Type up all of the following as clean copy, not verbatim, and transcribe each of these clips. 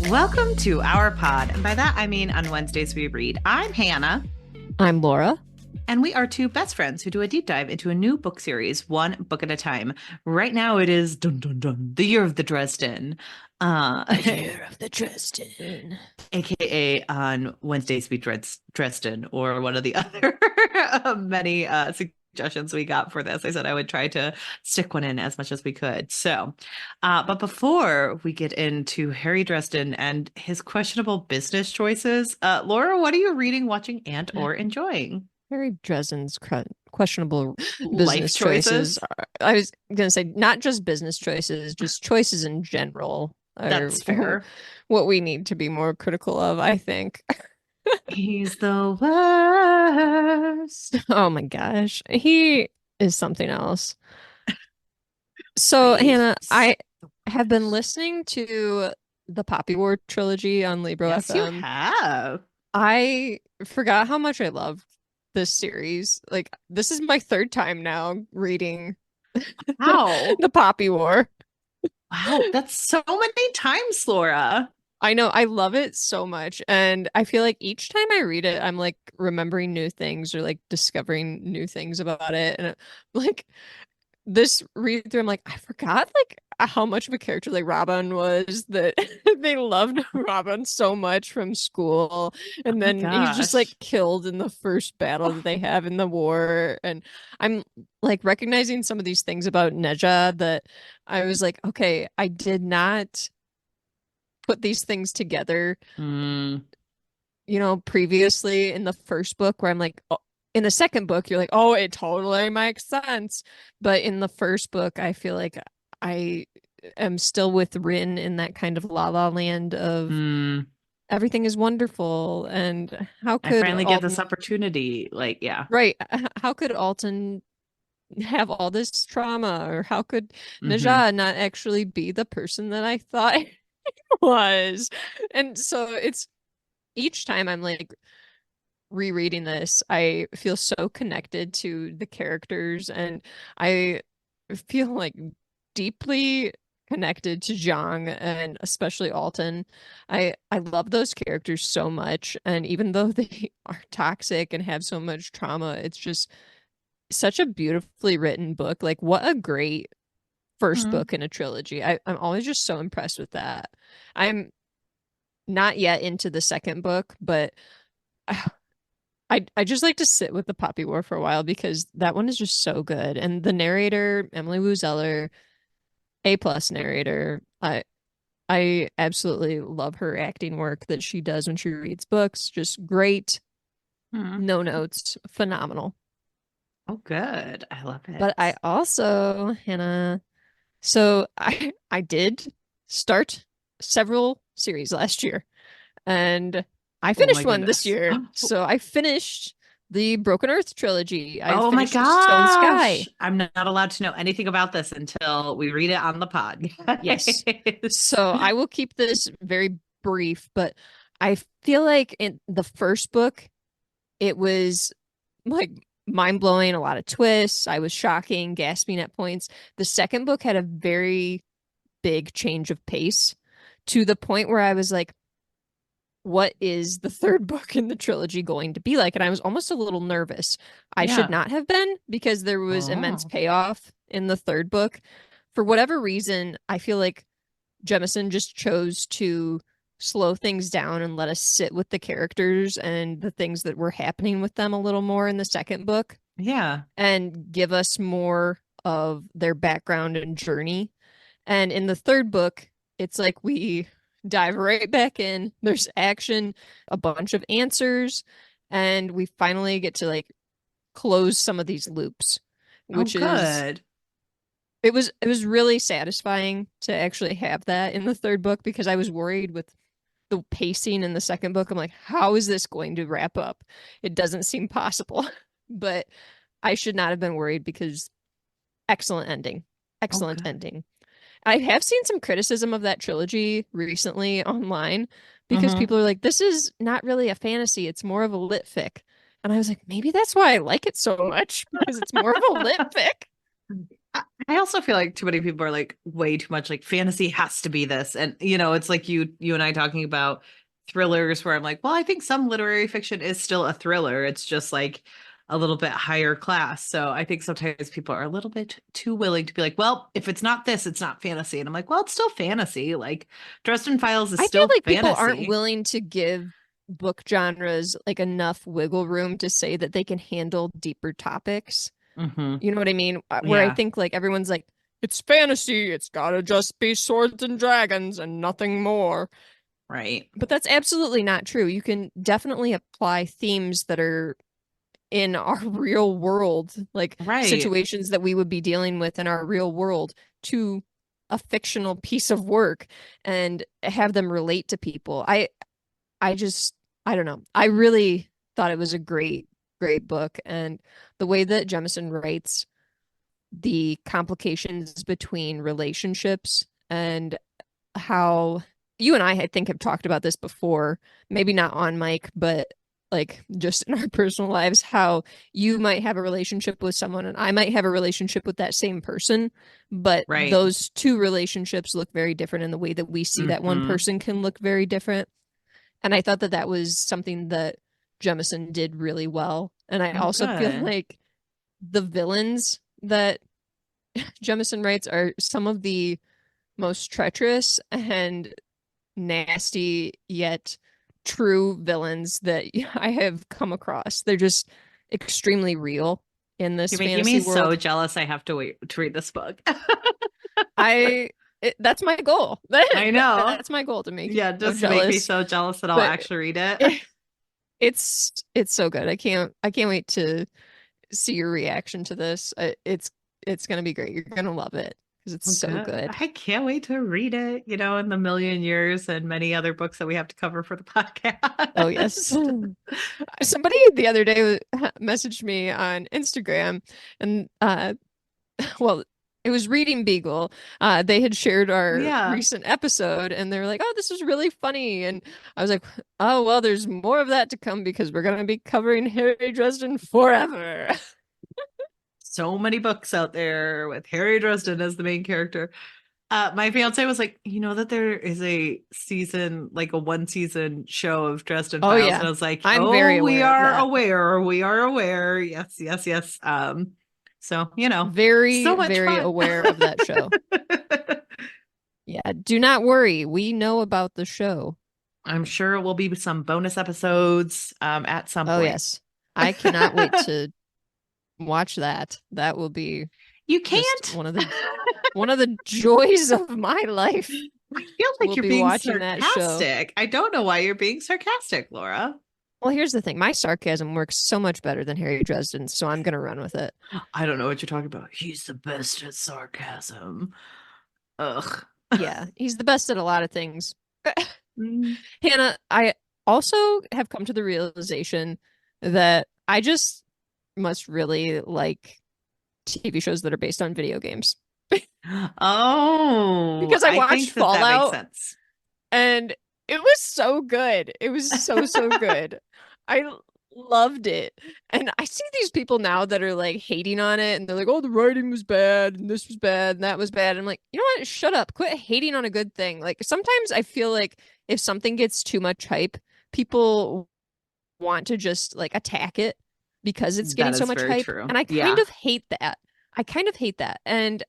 Welcome to our pod. And by that, I mean on Wednesdays we read. I'm Hannah. I'm Laura. And we are two best friends who do a deep dive into a new book series, one book at a time. Right now it is dun, dun, dun, The Year of the Dresden. The Year of the Dresden. AKA on Wednesdays we Dresden, or one of the other many suggestions we got for this. I said I would try to stick one in as much as we could. So, but before we get into Harry Dresden and his questionable business choices, Laura, what are you reading, watching, and or enjoying? Harry Dresden's questionable Life business choices? choices. I was going to say not just business choices, just choices in general are That's fair. what we need to be more critical of, I think. He's the worst. Oh my gosh. He is something else. So, He's Hannah, I have been listening to the Poppy War trilogy on Libro Yes, you FM. have. I forgot how much I love this series. Like, this is my third time now reading Wow. the Poppy War. Wow, that's so many times, Laura. I know, I love it so much. And I feel like each time I read it, I'm like remembering new things or like discovering new things about it. And like this read through, I'm like, I forgot like how much of a character like Robin was, that they loved Robin so much from school. Oh And my then he's just like gosh. killed in the first battle Oh, that they have in the war. And I'm like recognizing some of these things about Neja that I was like, okay, I did not put these things together, mm, previously in the first book where I'm like, oh, in the second book, you're like, oh, it totally makes sense. But in the first book, I feel like I am still with Rin in that kind of la la land of mm. everything is wonderful. And how I could finally get this Alton, opportunity. Like, yeah. right? How could Alton have all this trauma? Or how could Hmm. Najah not actually be the person that I thought he was? And so it's each time I'm like, rereading this, I feel so connected to the characters and I feel like deeply connected to Zhang and especially Alton. I love those characters so much, and even though they are toxic and have so much trauma, it's just such a beautifully written book. Like what a great first Hmm. book in a trilogy. I'm always just so impressed with that. I'm not yet into the second book, but I just like to sit with the Poppy War for a while because that one is just so good. And the narrator, Emily Wu Zeller, A plus narrator. I absolutely love her acting work that she does when she reads books. Just great. Hmm. No notes. Phenomenal. Oh, good. I love But I it. also, Hannah, so I did start several series last year. And I Oh my finished one this goodness. year. So I finished the Broken Earth trilogy. I Oh my finished Stone gosh. Sky. I'm not allowed to know anything about this until we read it on the pod. Yes. Guys. So I will keep this very brief, but I feel like in the first book, it was like mind blowing, a lot of twists. I was shocking, gasping at points. The second book had a very big change of pace to the point where I was like, what is the third book in the trilogy going to be like? And I was almost a little nervous. I should Yeah. not have been because there was immense Oh. payoff in the third book. For whatever reason, I feel like Jemisin just chose to slow things down and let us sit with the characters and the things that were happening with them a little more in the second book Yeah. and give us more of their background and journey. And in the third book, it's like we dive right back in. There's action, a bunch of answers, and we finally get to like close some of these loops, Oh, which is good. it was really satisfying to actually have that in the third book because I was worried with the pacing in the second book. I'm like, how is this going to wrap up? It doesn't seem possible. But I should not have been worried because excellent ending. Oh, Excellent good. ending. I have seen some criticism of that trilogy recently online because Hmm. people are like, this is not really a fantasy, it's more of a lit fic. And I was like, maybe that's why I like it so much because it's more of a lit fic. I also feel like too many people are like way too much like fantasy has to be this. And it's like you and I talking about thrillers where I'm like, well, I think some literary fiction is still a thriller. It's just like a little bit higher class. So I think sometimes people are a little bit too willing to be like, well, if it's not this, it's not fantasy. And I'm like, well, it's still fantasy. Like Dresden Files is I feel still like people aren't fantasy. willing to give book genres like enough wiggle room to say that they can handle deeper topics. Hmm. You know what I mean? Where I Yeah, think like everyone's like, it's fantasy, it's gotta just be swords and dragons and nothing more. right. But that's absolutely not true. You can definitely apply themes that are in our real world, like Right. situations that we would be dealing with in our real world to a fictional piece of work and have them relate to people. I just I don't know. I really thought it was a great book, and the way that Jemisin writes the complications between relationships and how you and I think have talked about this before, maybe not on mic, but like just in our personal lives, how you might have a relationship with someone and I might have a relationship with that same person, but Right. those two relationships look very different in the way that we see that one Hmm. person can look very different. And I thought that that was something that Jemison did really well. And I Oh, also feel good. like the villains that Jemison writes are some of the most treacherous and nasty yet true villains that I have come across. They're just extremely real in this You're making me fantasy so world. jealous. I have to wait to read this book. That's my goal. I know. That's my goal to make Yeah, you just make me jealous. so jealous that I'll But actually read it. it, it's so good. I can't wait to see your reaction to this. It's gonna be great. You're gonna love it because it's Oh, so good. good. I can't wait to read it, in the million years and many other books that we have to cover for the Oh yes. podcast. Somebody the other day messaged me on Instagram and well, it was Reading Beagle. They had shared our Yeah. recent episode and they were like, "Oh, this was really funny." And I was like, "Oh, well, there's more of that to come because we're going to be covering Harry Dresden forever." So many books out there with Harry Dresden as the main character. My fiance was like, you know that there is a season, like a one season show of Dresden Oh Files. And yeah. I was like, I'm very oh, we aware of are that. aware. We are aware. Yes, yes, yes. So, Very, so much very fun. aware of that show. Yeah, do not worry. We know about the show. I'm sure it will be some bonus episodes at some Oh point. yes. I cannot wait to watch that. That will be You just can't. one of the joys of my life I feel like will you're be being watching that show. sarcastic. I don't know why you're being sarcastic, Laura. Well, here's the thing. My sarcasm works so much better than Harry Dresden's, so I'm gonna run with it. I don't know what you're talking about. He's the best at sarcasm. Ugh. Yeah, he's the best at a lot of things. Mm. Hannah, I also have come to the realization that I just must really like TV shows that are based on video games. Oh, Because I I watched think that makes Fallout sense. and it was so good. It was so good. I loved it. And I see these people now that are like hating on it and they're like, "Oh, the writing was bad and this was bad and that was bad." I'm like, "You know what? Shut up. Quit hating on a good thing." Like sometimes I feel like if something gets too much hype, people want to just like attack it because it's That getting so is much very hype. true. And I kind Yeah. of hate that. I kind of hate that. And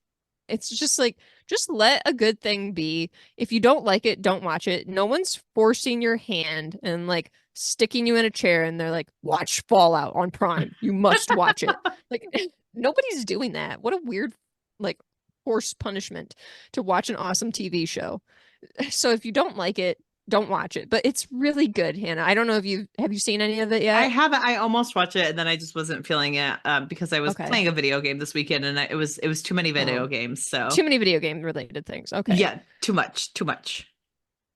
it's just like, just let a good thing be. If you don't like it, don't watch it. No one's forcing your hand and like sticking you in a chair and they're like, watch Fallout on Prime. You must watch it. Like, nobody's doing that. What a weird, like, forced punishment to watch an awesome TV show. So if you don't like it, don't watch it. But it's really good, Hannah. I don't know if you have you seen any of it I yet? haven't. I almost watched it, and then I just wasn't feeling it because I was Okay. playing a video game this weekend, and it was too many video Um, games. So too many video game related things. Okay. yeah, too much, too much.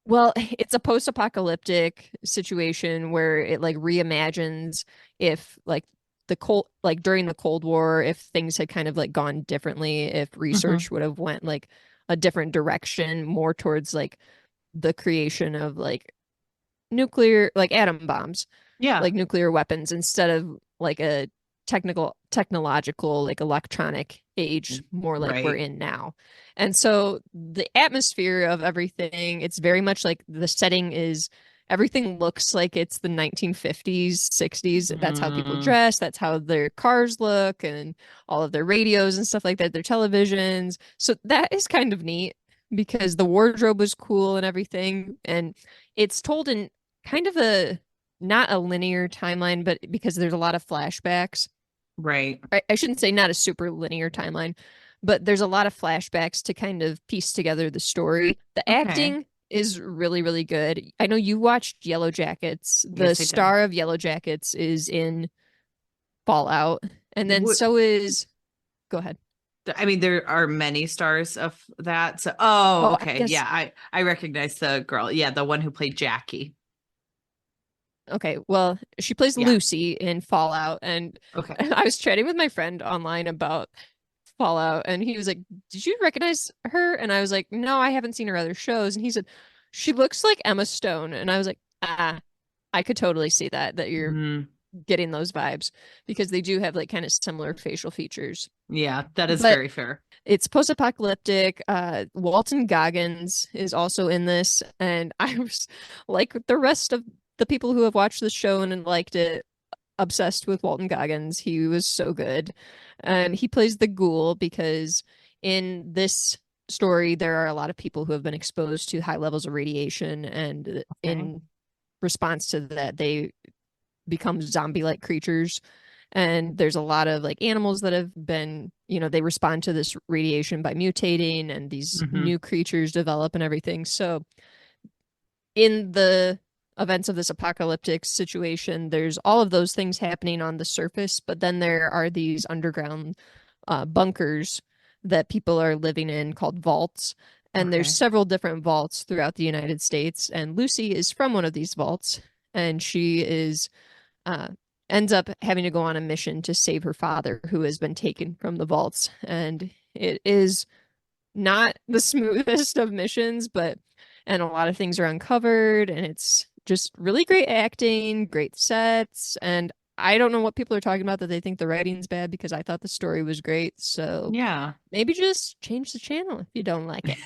Well, it's a post-apocalyptic situation where it like reimagines if like the cold like during the Cold War, if things had kind of like gone differently, if Hmm. research would have went like a different direction, more towards like the creation of like nuclear like atom bombs, Yeah. like nuclear weapons instead of like a technological, like electronic age, more like we're Right. in now. And so the atmosphere of everything, it's very much like the setting is everything looks like it's the 1950s, 60s. That's how people Mm, dress, that's how their cars look, and all of their radios and stuff like that, their televisions. So that is kind of neat because the wardrobe was cool and everything. And it's told in kind of a not a linear timeline, but because there's a lot of flashbacks. right. I shouldn't say not a super linear timeline, but there's a lot of flashbacks to kind of piece together the story. The Okay. acting is really, really good. I know you watched Yellow Jackets. The Yes, I did. star of Yellow Jackets is in Fallout, and then What, so is. Go ahead. I mean, there are many stars of that. So, oh, Oh, I okay. guess. Yeah, I recognize the girl. Yeah, the one who played Jackie. Okay, well, she plays Yeah. Lucy in Fallout, and Okay. I was chatting with my friend online about Fallout, and he was like, "Did you recognize her?" And I was like, "No, I haven't seen her other shows." And he said, "She looks like Emma Stone." And I was like, "Ah, I could totally see that you're Mm, getting those vibes because they do have like kind of similar facial features." yeah, that is But very fair. it's post-apocalyptic. Walton Goggins is also in this, and I was like the rest of the people who have watched the show and liked it, obsessed with Walton Goggins. He was so good. And he plays the ghoul because in this story, there are a lot of people who have been exposed to high levels of radiation. And Okay. in response to that, they become zombie like creatures. And there's a lot of like animals that have been, they respond to this radiation by mutating, and these Hmm. new creatures develop and everything. So in the events of this apocalyptic situation, there's all of those things happening on the surface, but then there are these underground bunkers that people are living in called vaults. And there's Okay. several different vaults throughout the United States. And Lucy is from one of these vaults, and she is uh, ends up having to go on a mission to save her father, who has been taken from the vaults. And it is not the smoothest of missions, but and a lot of things are uncovered, and it's just really great acting, great sets, and I don't know what people are talking about that they think the writing's bad because I thought the story was great. So Yeah. maybe just change the channel if you don't like it.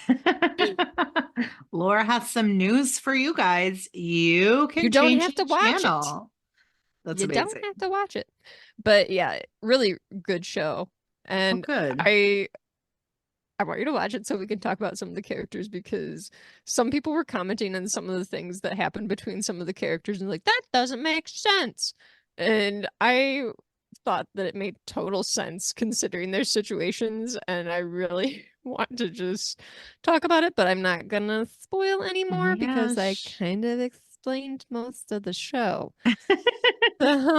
Laura has some news for you guys. You You can don't change have the to watch it. channel. That's You don't amazing. have to watch it. But yeah, really good show. Oh, And good. I I want you to watch it so we can talk about some of the characters because some people were commenting on some of the things that happened between some of the characters and like that doesn't make sense. And I thought that it made total sense considering their situations, and I really want to just talk about it, but I'm not gonna spoil anymore Yeah. because I kind of explained most of the show.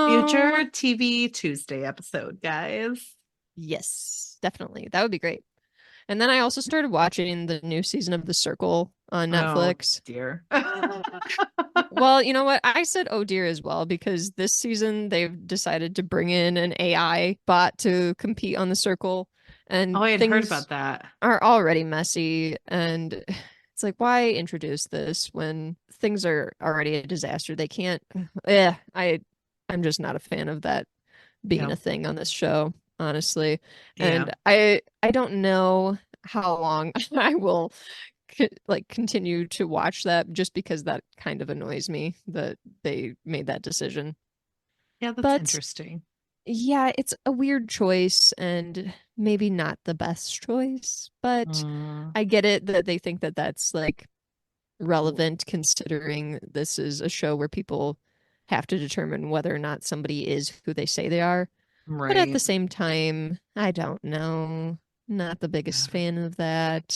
Future So, TV Tuesday episode, guys. yes, definitely. That would be great. And then I also started watching the new season of The Circle on Oh, Netflix. dear. Well, you know what? I said oh dear as well because this season they've decided to bring in an AI bot to compete on The Circle, Oh, and I had heard things about that. are already messy. And it's like, why introduce this when things are already a disaster? They can't. Yeah, I'm just not a fan of that being a Yep. thing on this show, honestly. Yeah. And I don't know how long I will like continue to watch that just because that kind of annoys me that they made that decision. Yeah, that's But interesting. yeah, it's a weird choice and maybe not the best choice, but Mm, I get it that they think that that's like relevant considering this is a show where people have to determine whether or not somebody is who they say they are. But at the right. same time, I don't know. Not the Yeah. biggest fan of that.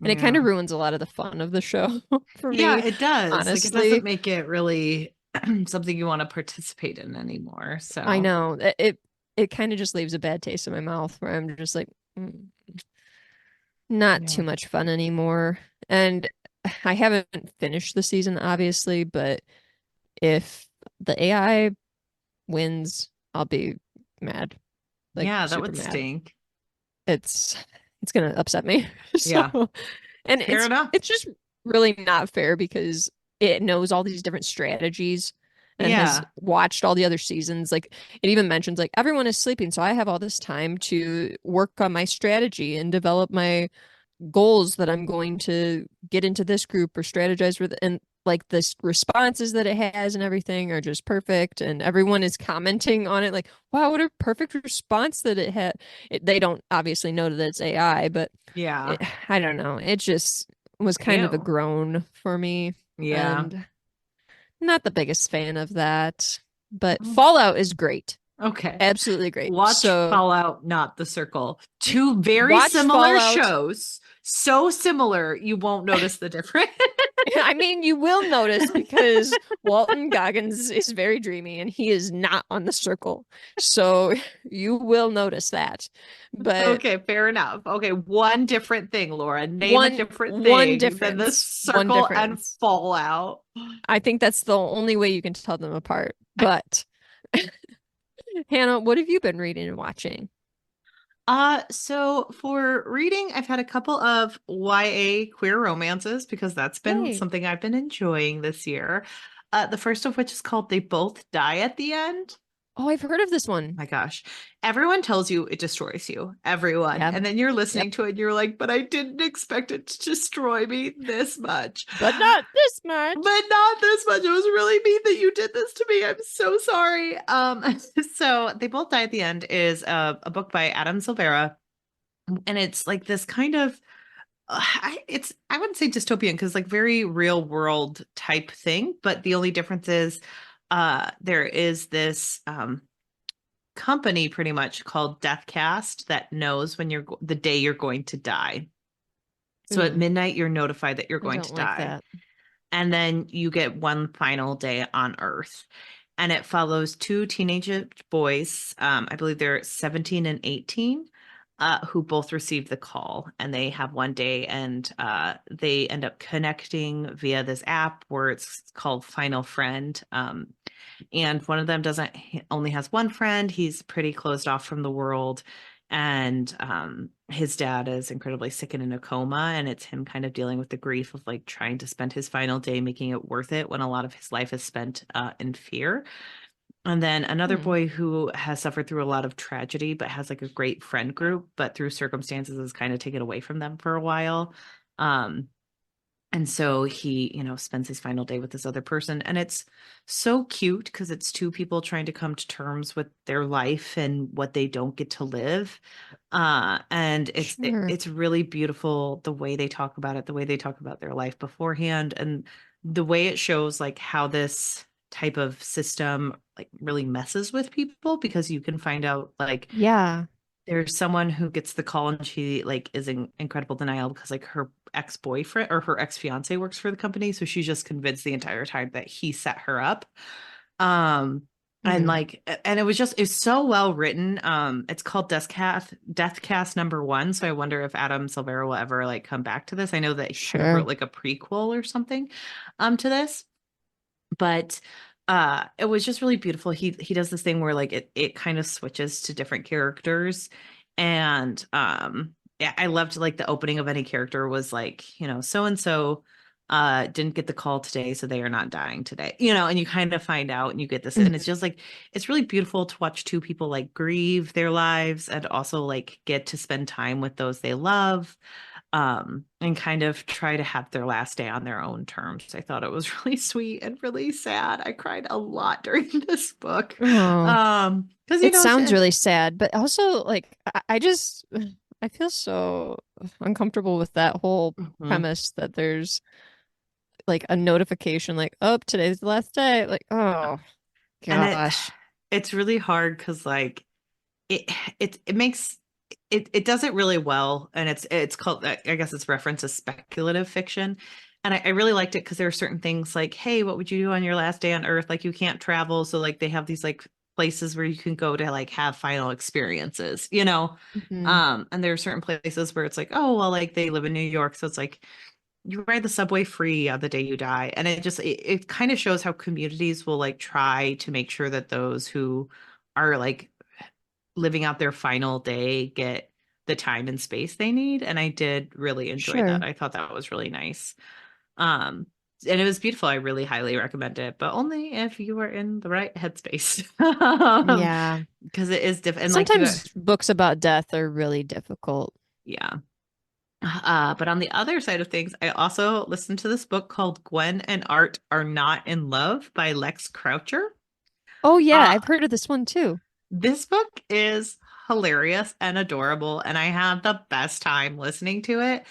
And it kind Yeah. of ruins a lot of the fun of the show for Yeah, me, it does. Like it doesn't honestly. make it really something you want to participate in anymore. I So, know it kind of just leaves a bad taste in my mouth where I'm just like, not yeah. too much fun anymore. And I haven't finished the season, obviously, but if the AI wins, I'll be mad, like Yeah, that super would mad. stink. It's it's gonna upset me. So, Yeah. and Fair enough. it's just really not fair because it knows all these different strategies, and has Yeah. watched all the other seasons. Like it even mentions like everyone is sleeping, so I have all this time to work on my strategy and develop my goals that I'm going to get into this group or strategize with. And like the responses that it has and everything are just perfect. And everyone is commenting on it like, wow, what a perfect response that it had. They don't obviously know that it's AI, but Yeah. I don't know. It just was kind of a Ew. groan for me. Yeah. And not the biggest fan of that. But Fallout is great. Okay. Absolutely great. Watch So Fallout, not The Circle. Two very watch similar Fallout. shows. So similar, you won't notice the difference. I mean, you will notice because Walton Goggins is very dreamy and he is not on the circle. So you will notice that. But Okay, fair enough. Okay, one different thing, Laura. Name a different one thing than The difference. One Circle and difference. Fallout. I think that's the only way you can tell them apart. But Hannah, what have you been reading and watching? So for reading, I've had a couple of YA queer romances because that's been Yay. something I've been enjoying this year. The first of which is called They Both Die at the End. Oh, I've heard of this one. My gosh. Everyone tells you it destroys you. Everyone. Yeah. And then you're Yep. listening to it and you're like, but I didn't expect it to destroy me this much. But not this But much. not this much. It was really mean that you did this to me. I'm so sorry. So They Both Die at the End is a book by Adam Silvera. And it's like this kind of I wouldn't say dystopian because like very real world type thing, but the only difference is there is this company pretty much called Deathcast that knows when the day you're going to die. So at Ooh, midnight, you're notified that you're I going don't to like die. that. And then you get one final day on Earth. And it follows two teenage boys, I believe they're 17 and 18, who both receive the call. And they have one day and they end up connecting via this app where it's called Final Friend. And one of them doesn't only has one friend. He's pretty closed off from the world, and his dad is incredibly sick and in a coma, and it's him kind of dealing with the grief of like trying to spend his final day making it worth it when a lot of his life is spent in fear. And then another Hmm. boy who has suffered through a lot of tragedy but has like a great friend group, but through circumstances is kind of taken away from them for a while. um and so he, spends his final day with this other person. And it's so cute because it's two people trying to come to terms with their life and what they don't get to live. And Sure. it's really beautiful the way they talk about it, the way they talk about their life beforehand, and the way it shows like how this type of system like really messes with people because you can find out like Yeah. there's someone who gets the call and she like is in incredible denial because like her ex-boyfriend or her ex-fiance works for the company, so she's just convinced the entire time that he set her up. um and Hmm. like and it's so well written. It's called Deathcast #1, so I wonder if Adam Silvera will ever like come back to this. I know that he kind of Sure. wrote like a prequel or something to this, but it was just really beautiful. He does this thing where like it kind of switches to different characters. And yeah, I loved like the opening of any character was like, so and so didn't get the call today, so they are not dying today, and you kind of find out and you get this, and it's Mhm. just like it's really beautiful to watch two people like grieve their lives and also like get to spend time with those they love, and kind of try to have their last day on their own terms. I thought it was really sweet and really sad. I cried a lot during this book. Oh, Because it sounds really sad, but also like I just I feel so uncomfortable with that whole mhm. premise that there's like a notification like, oh, today's the last day. Like, oh And gosh. it's really hard because like it it makes it does it really well, and it's called, I guess it's reference as speculative fiction. And I really liked it because there are certain things like, hey, what would you do on your last day on Earth? Like you can't travel, so like they have these like places where you can go to like have final experiences. Hmm. And there are certain places where it's like, oh well, like they live in New York, so it's like you ride the subway free on the day you die. And it kind of shows how communities will like try to make sure that those who are like living out their final day get the time and space they need. And I did really enjoy that. Sure. I thought that was really nice. Um, and it was beautiful. I really highly recommend it, but only if you are in the right headspace. Yeah. Because it is different. And like Sometimes books about death are really difficult. yeah. But on the other side of things, I also listened to this book called Gwen and Art Are Not in Love by Lex Croucher. Oh yeah, Uh, I've heard of this one too. this book is hilarious and adorable, and I had the best time listening to it.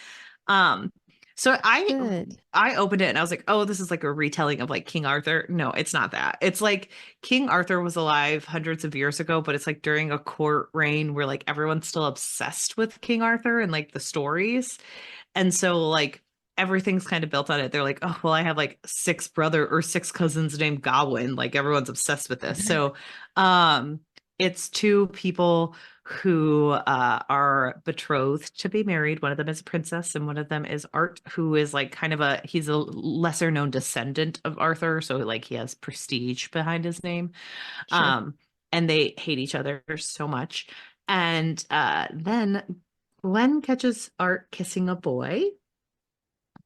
Um, so Good. I opened it and I was like, oh, this is like a retelling of like King Arthur. No, it's not that. It's like King Arthur was alive hundreds of years ago, but it's like during a court reign where like everyone's still obsessed with King Arthur and like the stories. And so like everything's kind of built on it. They're like, oh, well, I have like six cousins named Gawain. Like everyone's obsessed with this. So um it's two people who are betrothed to be married. One of them is a princess, and one of them is Art, who is like kind of he's a lesser known descendant of Arthur. So like he has prestige behind his name. Sure. Um, and they hate each other so much. And then Gwen catches Art kissing a boy,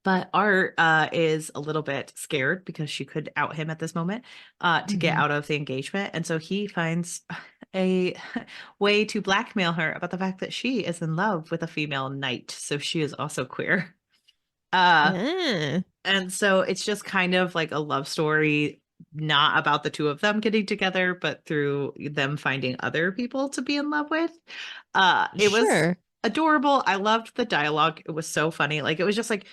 but Art is a little bit scared because she could out him at this moment to get Hmm. out of the engagement. And so he finds a way to blackmail her about the fact that she is in love with a female knight. So she is also queer. Uh, Yeah. and so it's just kind of like a love story, not about the two of them getting together, but through them finding other people to be in love with. It was Sure. adorable. I loved the dialogue. It was so funny. Like it was just like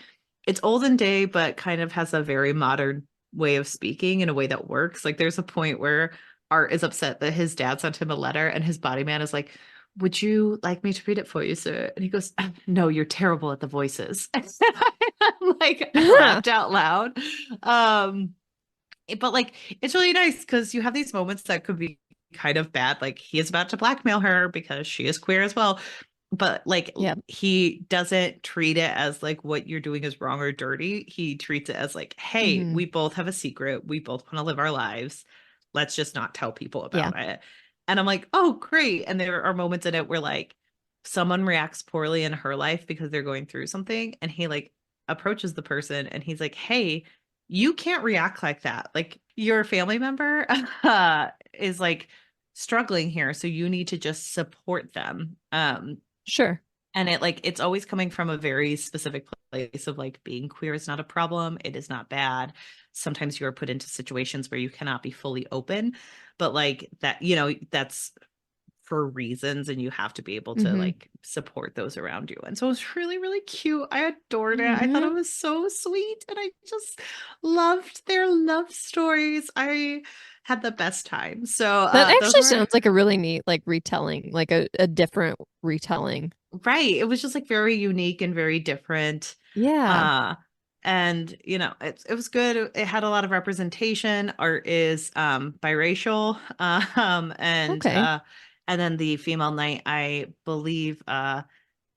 it's olden day, but kind of has a very modern way of speaking in a way that works. Like there's a point where Art is upset that his dad sent him a letter and his body man is like, would you like me to read it for you, sir? And he goes, no, you're terrible at the voices. Like I laughed out loud. Um, but like it's really nice because you have these moments that could be kind of bad. Like he is about to blackmail her because she is queer as well. But like Yeah. he doesn't treat it as like what you're doing is wrong or dirty. He treats it as like, hey, Hmm. we both have a secret. We both want to live our lives. Let's just not tell people Yeah. about it. And I'm like, oh, great. And there are moments in it where like someone reacts poorly in her life because they're going through something. And he like approaches the person and he's like, hey, you can't react like that. Like your family member is like struggling here. So you need to just support them. Sure. And it like it's always coming from a very specific place of like being queer is not a problem. It is not bad. Sometimes you are put into situations where you cannot be fully open, but like that, that's for reasons and you have to be able to Hmm. like support those around you. And so it was really, really cute. I adored it. I thought Hmm. it was so sweet and I just loved their love stories. I had the best time. So That those actually were sounds like a really neat like retelling, like a different retelling. right. It was just like very unique and very different. Yeah. Uh and it was good. It had a lot of representation. Art is biracial. Okay. And then the female knight, I believe,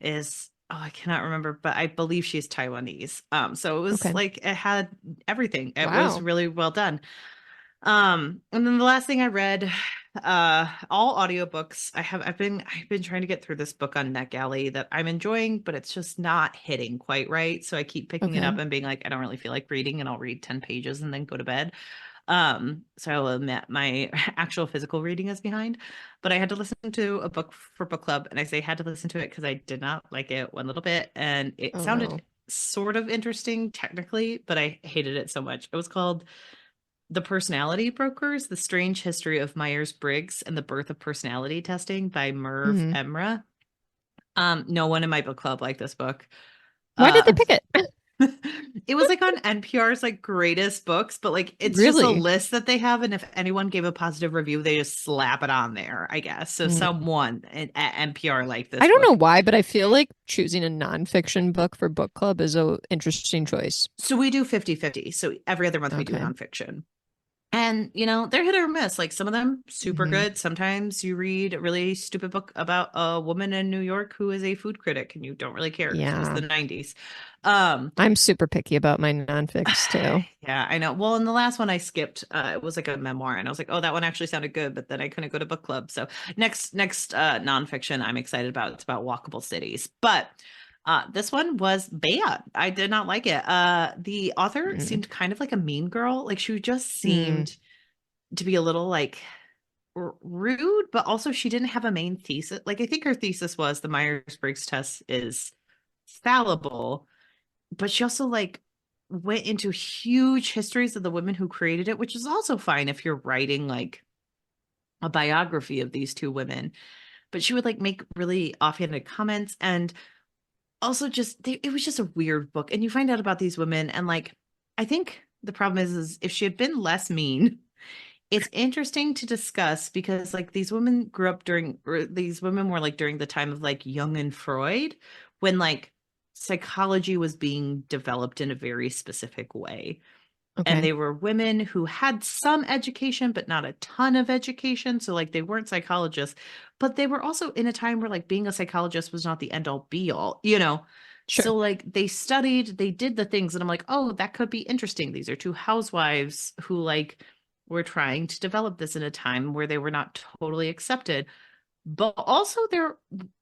is oh, I cannot remember, but I believe she's Taiwanese. So it was Okay. like it had everything. It was Wow. really well done. And then the last thing I read, all audiobooks. I've been trying to get through this book on NetGalley that I'm enjoying, but it's just not hitting quite right. So I keep picking it up Okay. and being like, I don't really feel like reading, and I'll read 10 pages and then go to bed. So I'll admit my actual physical reading is behind, but I had to listen to a book for book club, and I say had to listen to it because I did not like it one little bit, and it Oh sounded no. sort of interesting technically, but I hated it so much. It was called The Personality Brokers: The Strange History of Myers-Briggs and the Birth of Personality Testing by Merv Hmm. Emra. No one in my book club liked this book. Why did they Uh pick it? it was like on NPR's like greatest books, but like it's just a Really? list that they have, and if anyone gave a positive review, they just slap it on there, I guess. So Mm. someone at NPR liked I this don't know book. why, but I feel like choosing a nonfiction book for book club is a interesting choice. So we do 50-50. So every other month we do Okay. nonfiction. And they're hit or miss. Like some of them super Hmm. good. Sometimes you read a really stupid book about a woman in New York who is a food critic and you don't really care because it was Yeah. the 90s. Um I'm super picky about my nonfics too. yeah, I know. Well, in the last one I skipped, it was like a memoir and I was like, oh, that one actually sounded good, but then I couldn't go to book club. So next nonfiction I'm excited about. It's about walkable cities. But This one was bad. I did not like it. The author Mm. seemed kind of like a mean girl. Like she just Mm. seemed to be a little like rude, but also she didn't have a main thesis. Like I think her thesis was the Myers-Briggs test is fallible, but she also like went into huge histories of the women who created it, which is also fine if you're writing like a biography of these two women. But she would like make really offhanded comments and also just it was just a weird book. And you find out about these women and like I think the problem is if she had been less mean, it's interesting to discuss because like these women grew up during or these women were like during the time of like Jung and Freud when like psychology was being developed in a very specific way. And Okay. they were women who had some education but not a ton of education, so like they weren't psychologists, but they were also in a time where like being a psychologist was not the end all be all, you know. Sure. So like they studied, they did the things and I'm like, "Oh, that could be interesting. These are two housewives who like were trying to develop this in a time where they were not totally accepted." But also they're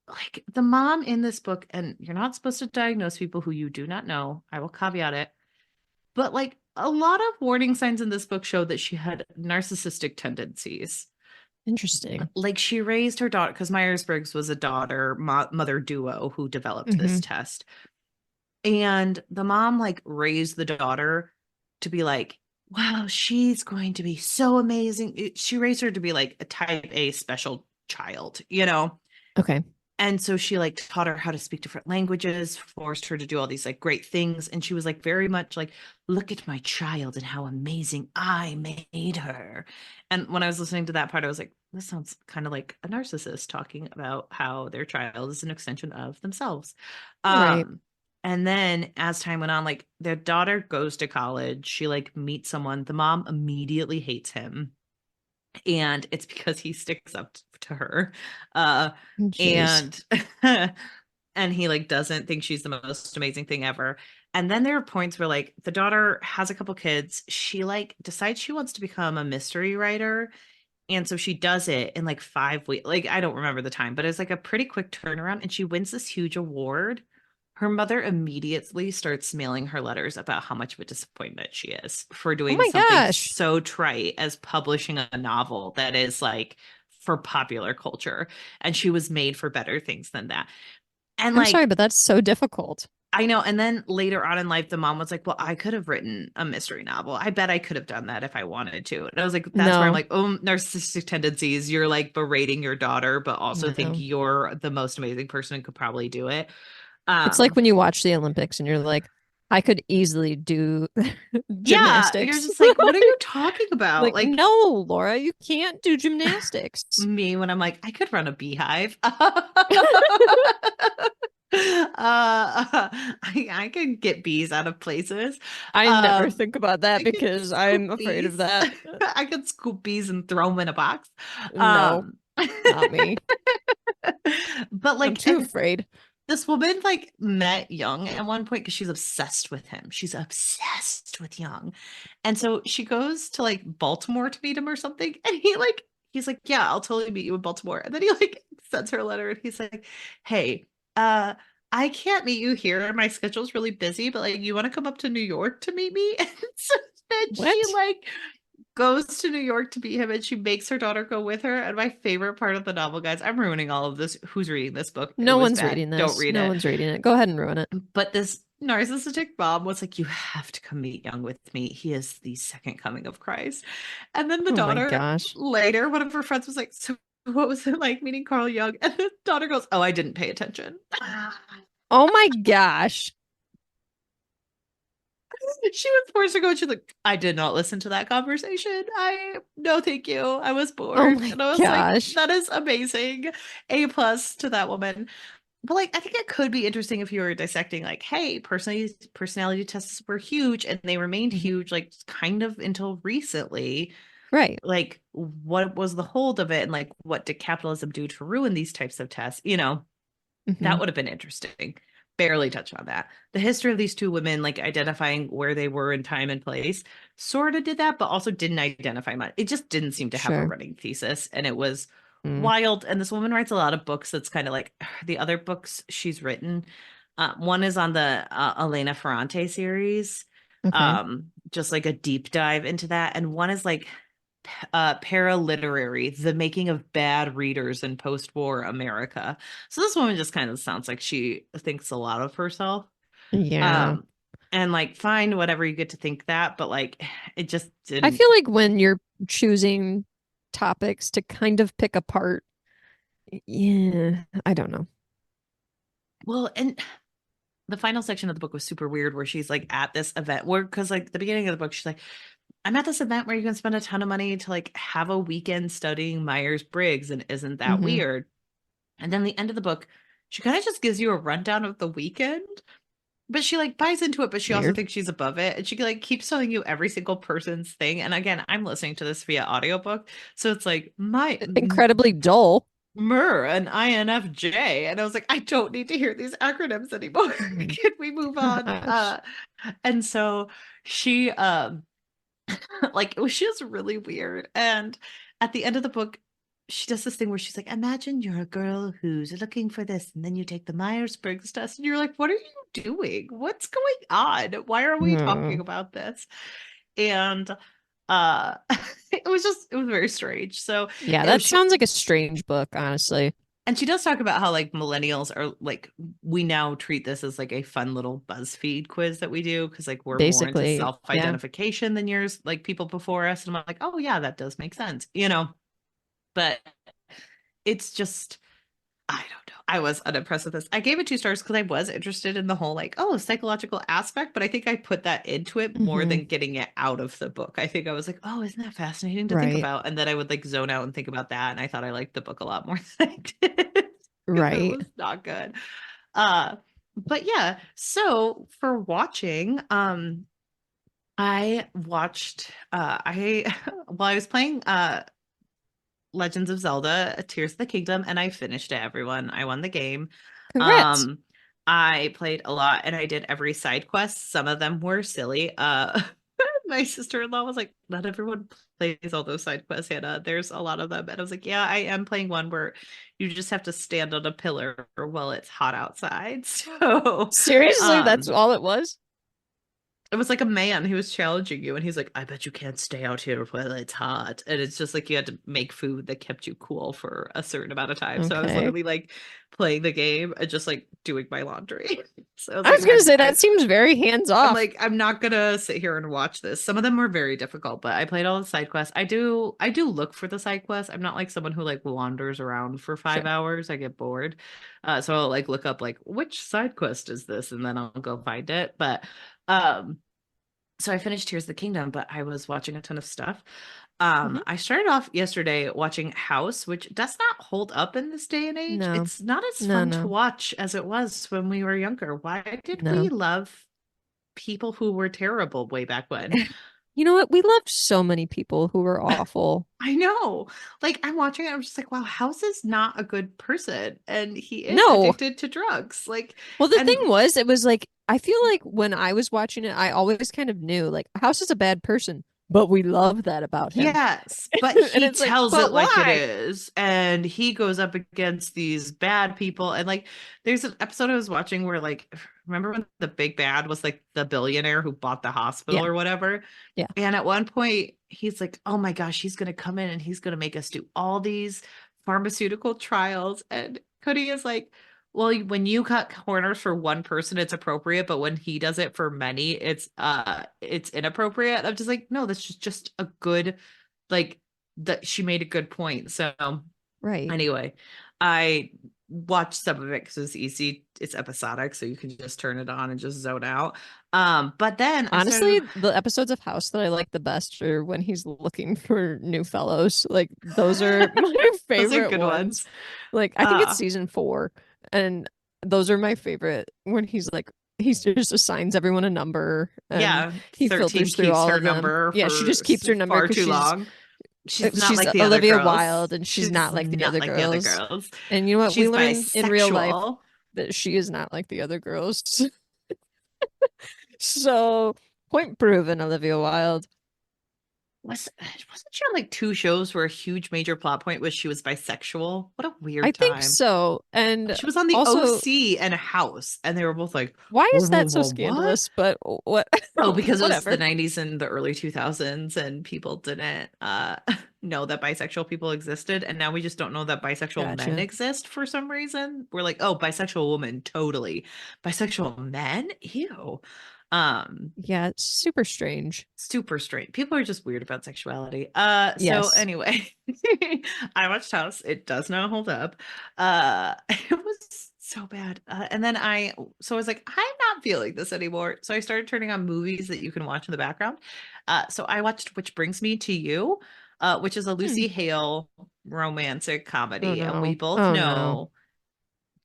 like the mom in this book, and you're not supposed to diagnose people who you do not know. I will caveat it, but like a lot of warning signs in this book showed that she had narcissistic tendencies. Interesting. Like she raised her daughter because Myers-Briggs was a daughter mother duo who developed this Hmm. test. And the mom like raised the daughter to be like, wow, she's going to be so amazing. She raised her to be like a type A special child, you know? Okay. And so she like taught her how to speak different languages, forced her to do all these like great things. And she was like very much like, look at my child and how amazing I made her. And when I was listening to that part, I was like, this sounds kind of like a narcissist talking about how their child is an extension of themselves. Right. Um, and then as time went on, like their daughter goes to college, she like meets someone, the mom immediately hates him and it's because he sticks up to her uh Jeez. and and he like doesn't think she's the most amazing thing ever. And then there are points where like the daughter has a couple kids, she like decides she wants to become a mystery writer, and so she does it in like 5 weeks. Like, I don't remember the time, but it's like a pretty quick turnaround. And she wins this huge award. Her mother immediately starts mailing her letters about how much of a disappointment she is for Oh doing my something gosh. so trite as publishing a novel that is like for popular culture. And she was made for better things than that. And I'm sorry, like, but that's so difficult. I know. And then later on in life, the mom was like, well, I could have written a mystery novel. I bet I could have done that if I wanted to. And I was like, that's where I'm No, like, oh, narcissistic tendencies. You're like berating your daughter, but also think no. you're the most amazing person and could probably do it. It's like Um, when you watch the Olympics and you're like, I could easily do yeah, you're gymnastics. just like, what are you talking about? Like, Like no, Laura, you can't do gymnastics. me when I'm like, I could run a beehive. I can get bees out of places. I never Um, think about that I could because scoop I'm afraid of bees. that. I could scoop bees and throw them in a box. No, Um, not me. but I'm like, too and afraid. this woman like met Young at one point because she's obsessed with him. She's obsessed with Young. And so she goes to like Baltimore to meet him or something. And he's like, yeah, I'll totally meet you in Baltimore. And then he like sends her a letter and he's like, hey, uh, I can't meet you here. My schedule's really busy, but like you want to come up to New York to meet me? And so then she What? like goes to New York to meet him and she makes her daughter go with her. And my favorite part of the novel, guys, I'm ruining all of this. Who's reading this book? It No was one's bad. reading Don't this. read No it. one's reading it. Go ahead and ruin it. But this narcissistic mom was like, you have to come meet Young with me. He is the second coming of Christ. And then the Oh my daughter gosh. later, one of her friends was like, so what was it like meeting Carl Young? And the daughter goes, oh, I didn't pay attention. Oh my gosh. She was forced to go. She's like, I did not listen to that conversation. No, thank you. I was Oh bored. my And I was like, gosh. that is amazing. A plus to that woman. But like, I think it could be interesting if you were dissecting, like, hey, personality tests were huge and they remained Mhm. huge, like, kind of until recently. Right. Like, what was the hold of it, and like, what did capitalism do to ruin these types of tests? Hmm. That would have been interesting. Barely touched on that. The history of these two women, like identifying where they were in time and place, sort of did that, but also didn't identify much. It just didn't seem to have a Sure. running thesis, and it was Mm. wild. And this woman writes a lot of books that's kind of like the other books she's written. One is on the Elena Ferrante series, Okay. just like a deep dive into that, and one is like paraliterary, the making of bad readers in post-war America. So this woman just kind of sounds like she thinks a lot of herself. Yeah. Um, and like, fine, whatever you get to think that, but like, it just I didn't. feel like when you're choosing topics to kind of pick apart, yeah, I don't know. Well, and the final section of the book was super weird, where she's like at this event where, because like the beginning of the book, she's like, I'm at this event where you can spend a ton of money to like have a weekend studying Myers-Briggs, and isn't that Hmm. weird? And then the end of the book, she kind of just gives you a rundown of the weekend, but she like buys into it, but she also Weird. thinks she's above it. And she like keeps telling you every single person's thing. And again, I'm listening to this via audiobook. So it's like Incredibly dull. MER and INFJ. And I was like, I don't need to hear these acronyms anymore. Can we move on? Gosh. And so she like, it was just really weird. And at the end of the book, she does this thing where she's like, imagine you're a girl who's looking for this, and then you take the Myers-Briggs test, and you're like, what are you doing? What's going on? Why are we talking Hmm. about this? And it was very strange. So Yeah, it was that she sounds like a strange book, honestly. and she does talk about how like millennials are like, we now treat this as like a fun little BuzzFeed quiz that we do, because like we're more into Basically, yeah. self-identification than yours, like people before us. And I'm like, oh yeah, that does make sense, you know. But it's just, I don't know. I was unimpressed with this. I gave it 2 stars because I was interested in the whole like, oh, psychological aspect, but I think I put that into it more Hmm. than getting it out of the book. I think I was like, oh, isn't that fascinating to think Right. about? And then I would like zone out and think about that. And I thought I liked the book a lot more than I did, because it Right. was not good. Uh, but yeah, so for watching, I watched I while I was playing Legends of Zelda Tears of the Kingdom, and I finished it, everyone. I won the game. Congrats. Um I played a lot and I did every side quest. Some of them were silly. My sister-in-law was like, not everyone plays all those side quests, Hannah. There's a lot of them. And I was like, yeah, I am playing one where you just have to stand on a pillar while it's hot outside. So Seriously, that's um all it was? it was like a man who was challenging you, and he's like, I bet you can't stay out here while it's hot. And it's just like you had to make food that kept you cool for a certain amount of time. So I was Okay. literally like playing the game and just like doing my laundry. So I was I like, was gonna say that seems very hands I'm off. like, I'm not gonna sit here and watch this. Some of them were very difficult, but I played all the side quests. I do look for the side quests. I'm not like someone who like wanders around for Sure. 5 hours. I get bored. So I'll like look up like, which side quest is this, and then I'll go find it. But um so I finished Tears of the Kingdom, but I was watching a ton of stuff. Hmm. I started off yesterday watching House, which does not hold up in this day and age. No. It's not as No, fun to no, watch as it was when we were younger. Why did we no. love people who were terrible way back when? You know what? We loved so many people who were awful. I know. Like, I'm watching it, I'm just like, wow, House is not a good person, and he is No. addicted to drugs. Like, Well, the thing and was, it was like, I feel like when I was watching it, I always kind of knew, like, House is a bad person, but we love that about him. yes, but And he it's like, tells but it like it why? is, and he goes up against these bad people. And like, there's an episode I was watching where, like, remember when the big bad was like the billionaire who bought the hospital Yeah. or whatever? Yeah. And at one point, he's like, oh my gosh, he's going to come in and he's going to make us do all these pharmaceutical trials. And Cody is like, well, when you cut corners for one person, it's appropriate, but when he does it for many, it's inappropriate. I'm just like, no, that's just a good, like, that she made a good point. So Right. anyway, I watched some of it because it's easy. It's episodic, so you can just turn it on and just zone out. But then I started. Honestly, the episodes of House that I like the best are when he's looking for new fellows. Like, those are my Those are favorite good ones. ones. Like, I think it's Uh, season 4, and those are my favorite when he's like, he just assigns everyone a number and yeah, he 13 filters through keeps all her of them. number Yeah, she for just keeps her number far because too long. She's not she's like the other Olivia girls. Wilde and she's She's not like the not other like the other girls. girls. And you know what? We She's learn in real life bisexual. that she is not like the other girls. So, point proven, Olivia Wilde. wasn't she on like two shows where a huge major plot point was she was bisexual? What a I weird think time. so. And She was on the also, OC and a House, and they were both like, why whoa, is whoa, that so whoa, what? scandalous? But what, Oh, because it was the whatever. 90s and the early 2000s, and people didn't know that bisexual people existed. And now we just don't know that bisexual men Gotcha. exist for some reason. We're like, oh, bisexual woman, totally. Bisexual men? Ew. Um, Yeah, it's super strange. Super straight. People are just weird about sexuality. So Yes. anyway, I watched House. It does not hold up. It was so bad. And then I was like, I'm not feeling this anymore. So I started turning on movies that you can watch in the background. So I watched Which Brings Me to You, which is a Hmm. Lucy Hale romantic Oh comedy. And we no. both Oh no. know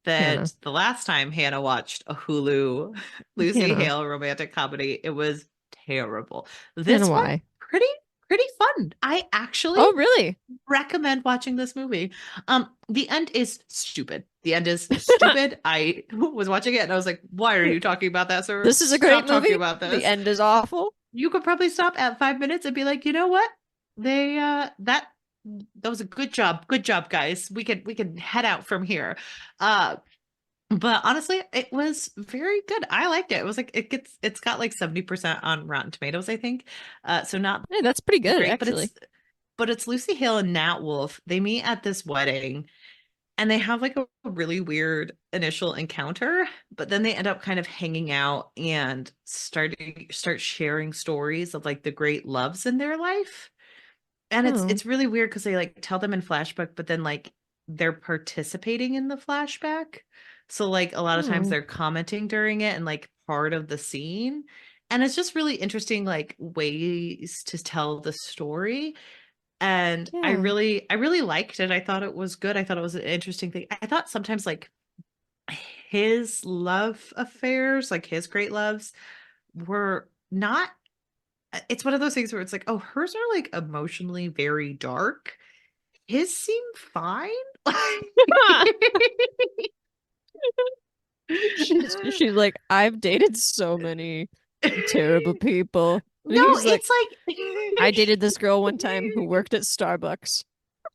that Hannah. the last time Hannah watched a Hulu Lucy Hannah. Hale romantic comedy, it was terrible. Hannah, This one, why? pretty pretty fun. I actually Oh, really? recommend watching this movie. The end is stupid. The end is stupid. I was watching it and I was like, why are you talking about that, sir? This is a great Stop talking movie. about The this. end is awful. You could probably stop at 5 minutes and be like, you know what? They that was a good job. Good job, guys. We can head out from here. Uh but honestly, it was very good. I liked it. It was like it's got like 70% on Rotten Tomatoes, I think. So not Hey, that's pretty good, great, actually. but it's Lucy Hale and Nat Wolff. They meet at this wedding and they have like a really weird initial encounter, but then they end up kind of hanging out and start sharing stories of like the great loves in their life. And it's Oh. it's really weird because they like tell them in flashback, but then like they're participating in the flashback. So like a lot of times Oh. they're commenting during it and like part of the scene. And it's just really interesting like ways to tell the story. And Yeah. I really liked it. I thought it was good. I thought it was an interesting thing. I thought sometimes like his love affairs, like his great loves, were not it's one of those things where it's like, oh, hers are like emotionally very dark. His seem fine. She's like, I've dated so many terrible people. And No, he's like, it's like I dated this girl one time who worked at Starbucks.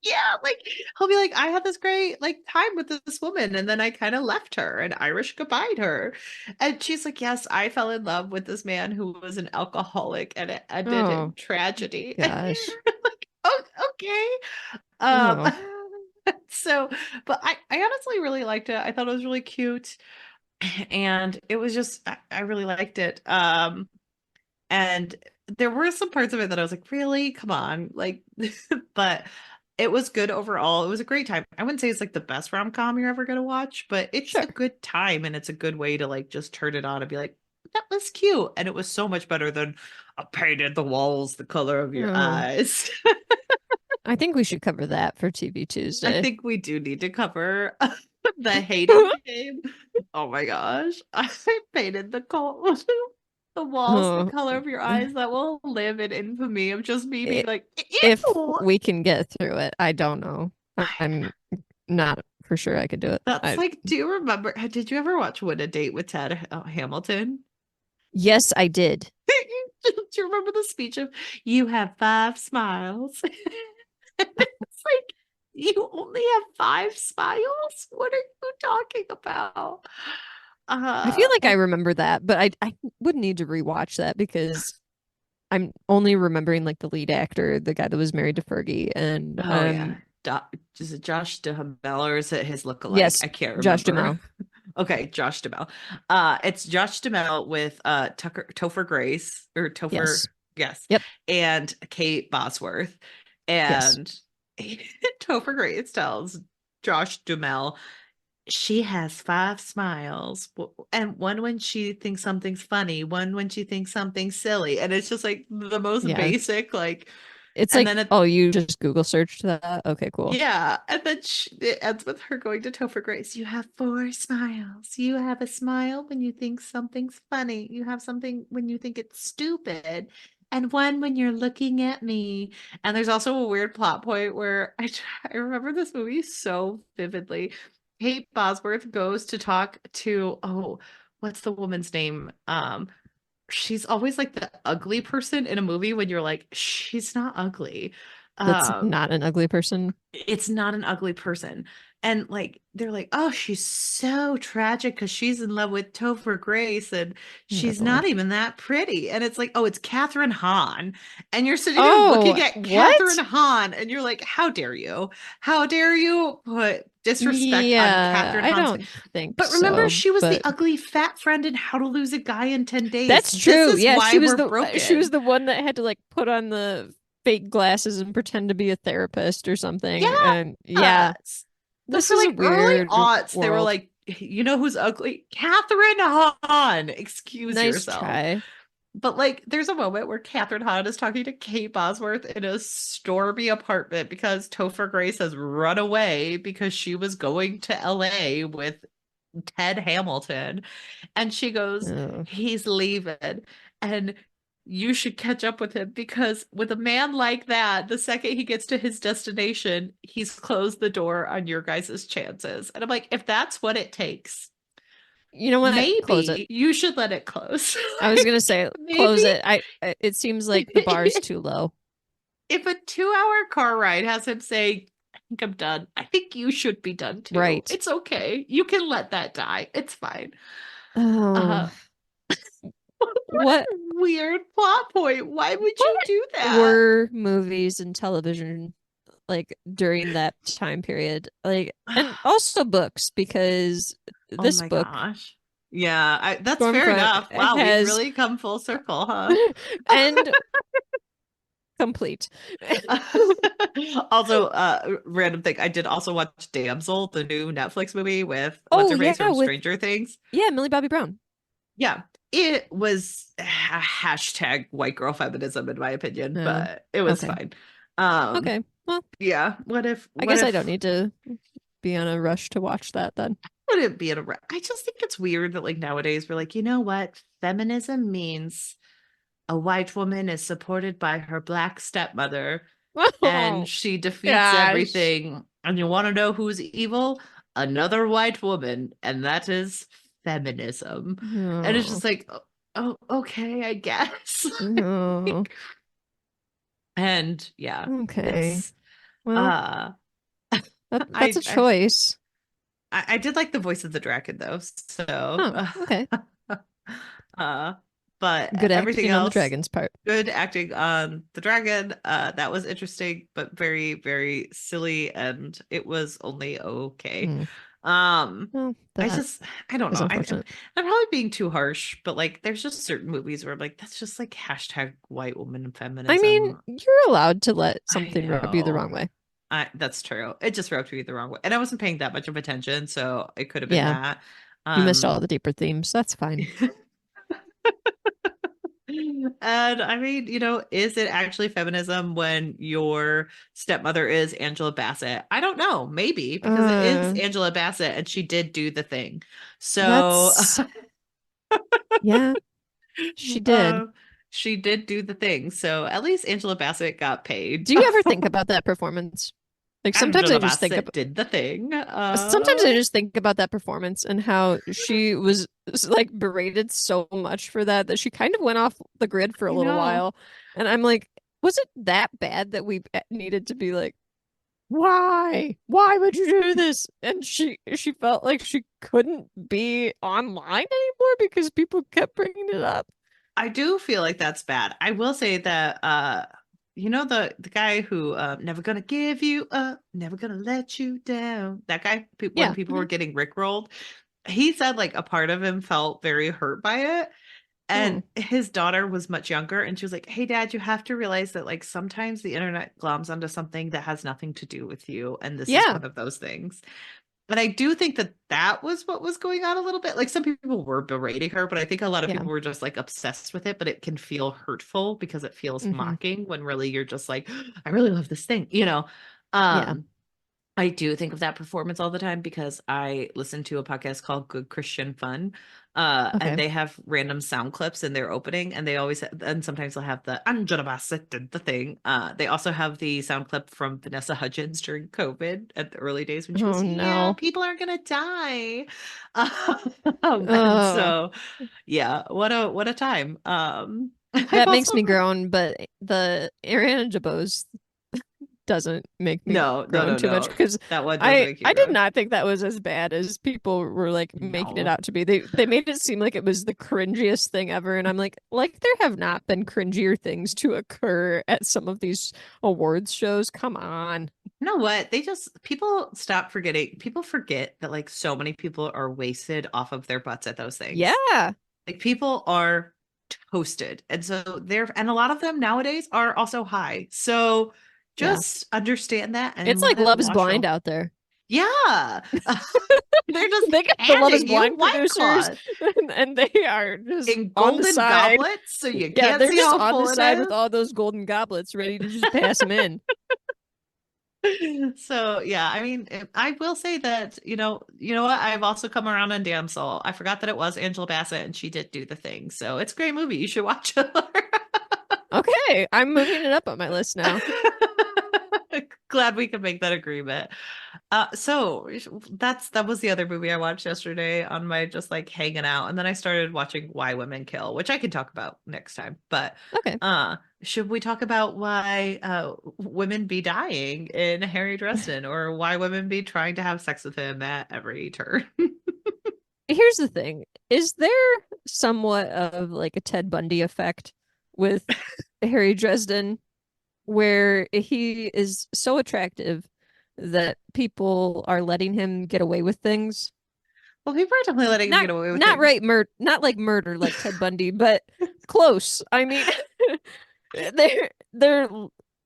yeah, like he'll be like, I had this great like time with this woman, and then I kind of left her and Irish goodbye her. And she's like, yes, I fell in love with this man who was an alcoholic and it ended in Oh, tragedy. And gosh. you're like, oh, okay. Um, Oh, so, but I honestly really liked it. I thought it was really cute. And it was just I really liked it. And there were some parts of it that I was like, really? Come on. Like, but it was good overall. It was a great time. I wouldn't say it's like the best rom-com you're ever gonna watch, but it's sure. a good time and it's a good way to like just turn it on and be like, that was cute. And it was so much better than I painted the walls the color of your Oh, eyes. I think we should cover that for TV I Tuesday. think we do need to cover the hating game. Oh my gosh. I painted the walls the Oh, color of your eyes that will live in infamy of just me being i- like, if ew. we can get through it, I don't know. I'm not for sure I could do it. That's like, do you remember? Did you ever watch Win a Date with Ted Hamilton? Yes, I did. Do you remember the speech of "You have five smiles"? It's like you only have five smiles. What are you talking about? I feel like I And remember that, but I would need to rewatch that because I'm only remembering like the lead actor, the guy that was married to Fergie, and oh yeah, is it Josh Duhamel or is it his lookalike? yes, I can't Josh remember. Duhamel. Okay, Josh Duhamel. It's Josh Duhamel with Topher Grace or Topher, Yes. yes, Yep. and Kate Bosworth. Yes. And Topher Grace tells Josh Duhamel she has five smiles, and one when she thinks something's funny, one when she thinks something's silly, and it's just like the most Yeah. basic, like, It's and like, then it oh, you just Google searched that? Okay, cool. yeah, and then it ends with her going to Topher Grace. You have four smiles. You have a smile when you think something's funny. You have something when you think it's stupid, and one when you're looking at me. And there's also a weird plot point where I remember this movie so vividly. Kate Bosworth goes to talk to, oh, what's the woman's name? she's always like the ugly person in a movie when you're like, she's not ugly. That's Um, not an ugly person. it's not an ugly person. And like they're like, oh, she's so tragic because she's in love with Topher Grace and she's No. not even that pretty. And it's like, oh, it's Catherine Hahn. And you're sitting there looking Oh, at Catherine what? Hahn and you're like, how dare you? How dare you put disrespect on Yeah, Catherine I Hahn's don't face? think But remember, so, she was the but ugly fat friend in How to Lose a Guy in 10 Days. that's This true. is Yeah, why we're she was broken. the one that had to like put on the fake glasses and pretend to be a therapist or something. And yeah, Yes. So this for is a like early weird aughts, they were world. like, you know who's ugly? Catherine Hahn. Excuse Nice yourself. try. But like, there's a moment where Catherine Hahn is talking to Kate Bosworth in a stormy apartment because Topher Grace has run away because she was going to LA with Ted Hamilton. And she goes, Oh. he's leaving. And you should catch up with him because with a man like that, the second he gets to his destination, he's closed the door on your guys' chances. And I'm like, if that's what it takes, You know what? Close it. maybe you should let it close. I was gonna say Maybe close it. It seems like the bar's too low. if a 2 hour car ride has him say, I think I'm done, I think you should be done too. Right. It's okay. You can let that die. It's fine. Oh, Uh, what weird plot point. Why would you what do that? were movies and television like during that time period? Like, and also books because Oh this my book, gosh. Yeah, that's fair Stormfront, enough. Wow, we've has really come full circle, huh? and complete. Also, random thing. I did also watch Damsel, the new Netflix movie with what's Oh her face yeah, from with Stranger Things. yeah, Millie Bobby Brown. Yeah, it was a hashtag white girl feminism in my opinion, Oh, but it was okay. fine. Um, Okay. Well, yeah. I What guess I don't if need to be on a rush to watch that then. wouldn't be in a? I just think it's weird that like nowadays we're like, you know what, feminism means a white woman is supported by her black stepmother and Oh she defeats gosh. everything. And you want to know who's evil? Another white woman, and that is feminism. And it's No. just like, oh, okay, I guess. No. And yeah, Okay. it's Well, uh that's a I I choice. I did like the voice of the dragon though. So Oh, okay. uh but Good everything acting on the else dragon's part. good acting on the dragon. That was interesting, but very, very silly, and it was only okay. Hmm. Um, Well, I that just, I don't is know. unfortunate. I'm probably being too harsh, but like, there's just certain movies where I'm like, that's just like hashtag white woman I mean, feminism. you're allowed to let I something rub you the wrong know. way. That's true. It just rubbed me the wrong way, and I wasn't paying that much of attention, so it could have been Yeah, that. you missed all Um, the deeper themes. That's fine. And I mean, is it actually feminism when your stepmother is Angela Bassett? I don't know. Maybe because it is Uh, Angela Bassett and she did do the thing. So, that's yeah, she did. uh, she did do the thing. So at least Angela Bassett got paid. Do you ever think about that performance? Like Angela Bassett did the thing. sometimes I just think about that performance and how she was like berated so much for that that she kind of went off the grid for a I little know. while. And I'm like, was it that bad that we needed to be like, why? Why would you do this? And she felt like she couldn't be online anymore because people kept bringing it up. I do feel like that's bad. I will say that the guy who never gonna give you up, never gonna let you down. That guy when Yeah. people were Mhm. getting rickrolled, he said like a part of him felt very hurt by it. And Oh, his daughter was much younger and she was like, "Hey dad, you have to realize that like sometimes the internet gloms onto something that has nothing to do with you and this is yeah. one of those things." But I do think that that was what was going on a little bit. Like some people were berating her, but I think a lot of Yeah. people were just like obsessed with it. But it can feel hurtful because it feels Hmm. mocking when really you're just like, I really love this thing, Yeah. Um, I do think of that performance all the time because I listen to a podcast called Good Christian Fun. And Okay. they have random sound clips in their opening, and they always and sometimes they'll have the Angela Bassett did the thing. They also have the sound clip from Vanessa Hudgens during COVID at the early days when she Oh goes, "Yeah, no. people are gonna die." And Uh, so yeah, what a time. I've that makes also me groan, but the Ariana DeBose doesn't make me no, no, groan no, too much no. because That one does I make you I did grow. not think that was as bad as people were like making it No. out to be. They made it seem like it was the cringiest thing ever, and I'm like there have not been cringier things to occur at some of these awards shows. Come on. You know what? They just people stop forgetting. People forget that like so many people are wasted off of their butts at those things. Yeah. Like people are toasted. And so they're and a lot of them nowadays are also high. So Yeah. just understand that and It's let like it Love is wash Blind over. out there. Yeah. They're just They got the Love is handing you Blind white producers claws and they are just in on the golden side. goblets so you Yeah, can't they're see just how on the full it side with is. all those golden goblets ready to just pass them in. So yeah, I mean, I will say that you know what? I've also come around on Damsel. I forgot that it was Angela Bassett, and she did do the thing. So it's a great movie. You should watch it. Okay, I'm moving it up on my list now. Glad we could make that agreement. So that was the other movie I watched yesterday on my just like hanging out, and then I started watching Why Women Kill, which I can talk about next time. But Okay. should we talk about why women be dying in Harry Dresden, or why women be trying to have sex with him at every turn? Here's the thing. Is there somewhat of like a Ted Bundy effect with Harry Dresden where he is so attractive that people are letting him get away with things? Well, people are definitely letting him Not get away with not things. right not like murder like Ted Bundy, but close. I mean, they're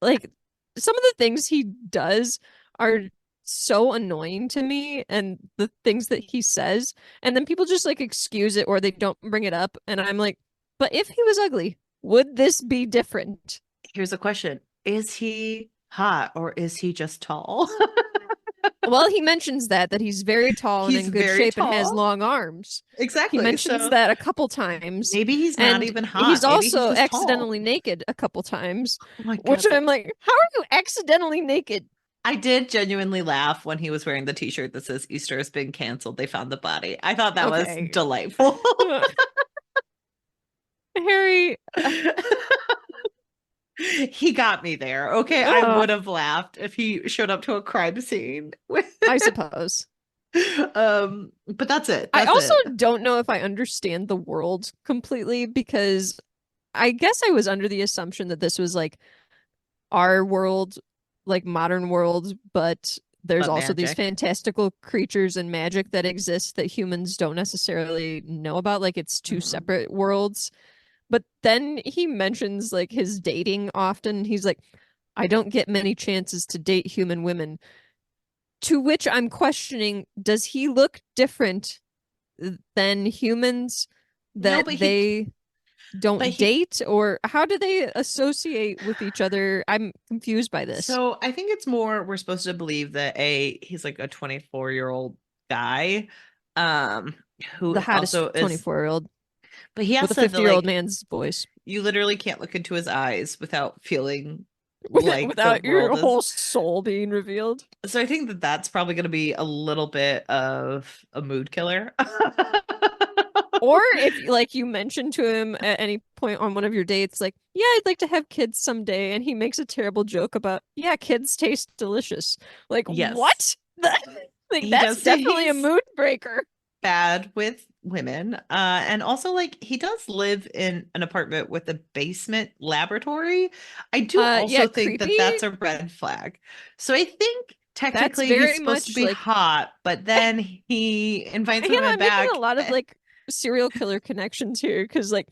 like some of the things he does are so annoying to me and the things that he says and then people just like excuse it or they don't bring it up and I'm like, but if he was ugly, would this be different? Here's a question: is he hot or is he just tall? Well, he mentions that he's very tall and He's in good very shape and has tall. long arms. He Exactly. mentions So that a couple times. maybe he's not And even he's hot. Maybe he's also just tall. accidentally naked a couple times, Oh my which God. I'm like, how are you accidentally naked? I did genuinely laugh when he was wearing the t-shirt that says Easter has been canceled. They found the body. I thought that was Okay. delightful. Harry, He got me there. Okay, I would have laughed if he showed up to a crime scene with I suppose. but that's it. I That's also it. don't know if I understand the world completely because I guess I was under the assumption that this was like our world, like modern world, but there's But also these magic. fantastical creatures and magic that exist that humans don't necessarily know about. Like it's two Mhm. separate worlds. But then he mentions like his dating often. He's like, I don't get many chances to date human women. To which I'm questioning, does he look different than humans No, that but he they but don't he date? Or how do they associate with each other? I'm confused by this. so I think it's more we're supposed to believe that he's like a 24-year-old guy um who The hottest also is 24-year-old but he has with a said that 50-year-old like man's voice you literally can't look into his eyes without feeling like the without your world is whole soul being revealed. so I think that that's probably going to be a little bit of a mood killer. Or if like you mention to him at any point on one of your dates, like, yeah, I'd like to have kids someday, and he makes a terrible joke about, yeah, kids taste delicious. Like, Yes. what? Like He that's does say definitely a he's mood breaker. bad with women. And also like he does live in an apartment with a basement laboratory. I do Yeah, also think that creepy. that's a red flag. So I think That's technically he's very supposed to much be like hot, but then he invites again, women I'm making a back. lot of like serial killer connections here because like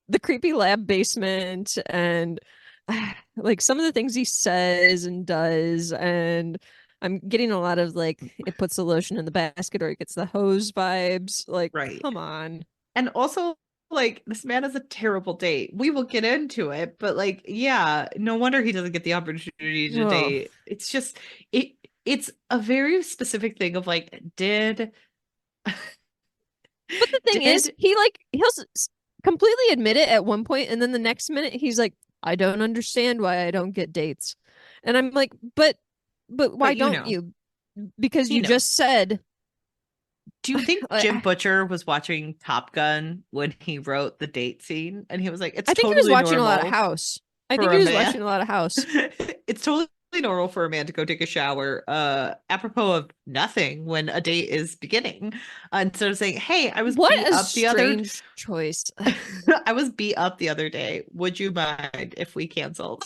the creepy lab basement and like some of the things he says and does and I'm getting a lot of like it puts the lotion in the basket or it gets the hose vibes. Like, Right. come on. And also, like, this man is a terrible date. We will get into it, but like, yeah, no wonder he doesn't get the opportunity to Oh, date. It's just it. it's a very specific thing of like, But the thing is, did he'll completely admit it at one point, and then the next minute he's like, "I don't understand why I don't get dates," and I'm like, "But why but don't you? Because you you know. just said." Do you think Jim I Butcher was watching Top Gun when he wrote the date scene and he was like, it's think he was totally watching a lot of normal House. I think for he a was man. watching a lot of House. It's totally normal for a man to go take a shower, apropos of nothing when a date is beginning. Instead of saying, hey, I was What beat a up the other strange choice. I was beat up the other day. Would you mind if we canceled?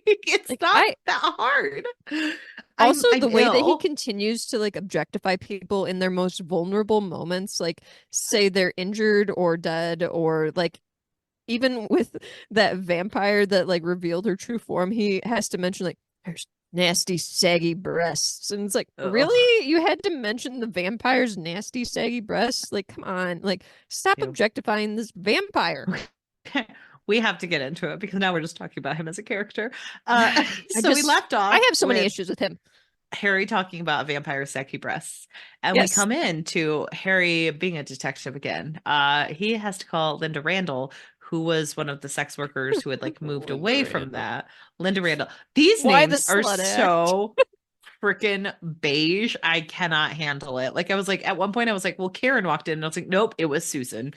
It's Like not I that hard. also I'm the way that he ill. continues to like objectify people in their most vulnerable moments, like say they're injured or dead, or like even with that vampire that like revealed her true form, he has to mention like there's nasty saggy breasts, and it's like, Ugh. really, you had to mention the vampire's nasty saggy breasts? Like, come on, like stop Ew. objectifying this vampire. We have to get into it because now we're just talking about him as a character. I So we just left I off have so many with issues with him. Harry talking about vampire sexy breasts, and we Yes. come in to Harry being a detective again. He has to call Linda Randall, who was one of the sex workers who had like moved Linda away from Randall. that. Linda Randall. These Why the names are slut act? so freaking beige. I cannot handle it. Like I was like at one point I was like, well, Karen walked in and I was like, nope, it was Susan.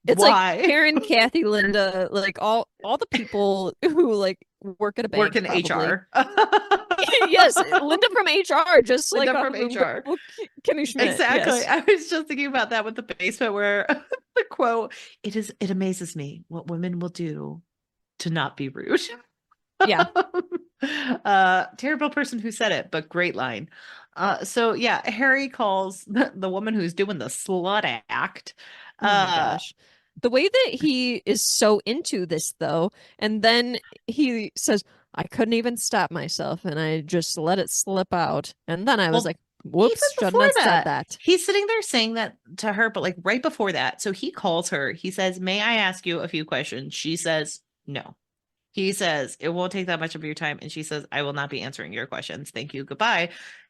It's like Why? Karen, Kathy, Linda, like all the people who like work at a Work bank in probably. HR. Yes, Linda from HR, just like Linda on from HR. Unbreakable Kimmy Schmidt. Exactly. Yes. I was just thinking about that with the basement where the quote, it amazes me what women will do to not be rude. Yeah. Terrible person who said it, but great line. So yeah, Harry calls the woman who's doing the slut act. Oh my Uh gosh. The way that he is so into this though, and then he says, I couldn't even stop myself and I just let it slip out. And then I was well, like, even whoops, shouldn't before have said that, that. he's sitting there saying that to her, but like right before that, so he calls her, he says, may I ask you a few questions? She says no. He says, it won't take that much of your time. And she says, I will not be answering your questions. Thank you. Goodbye.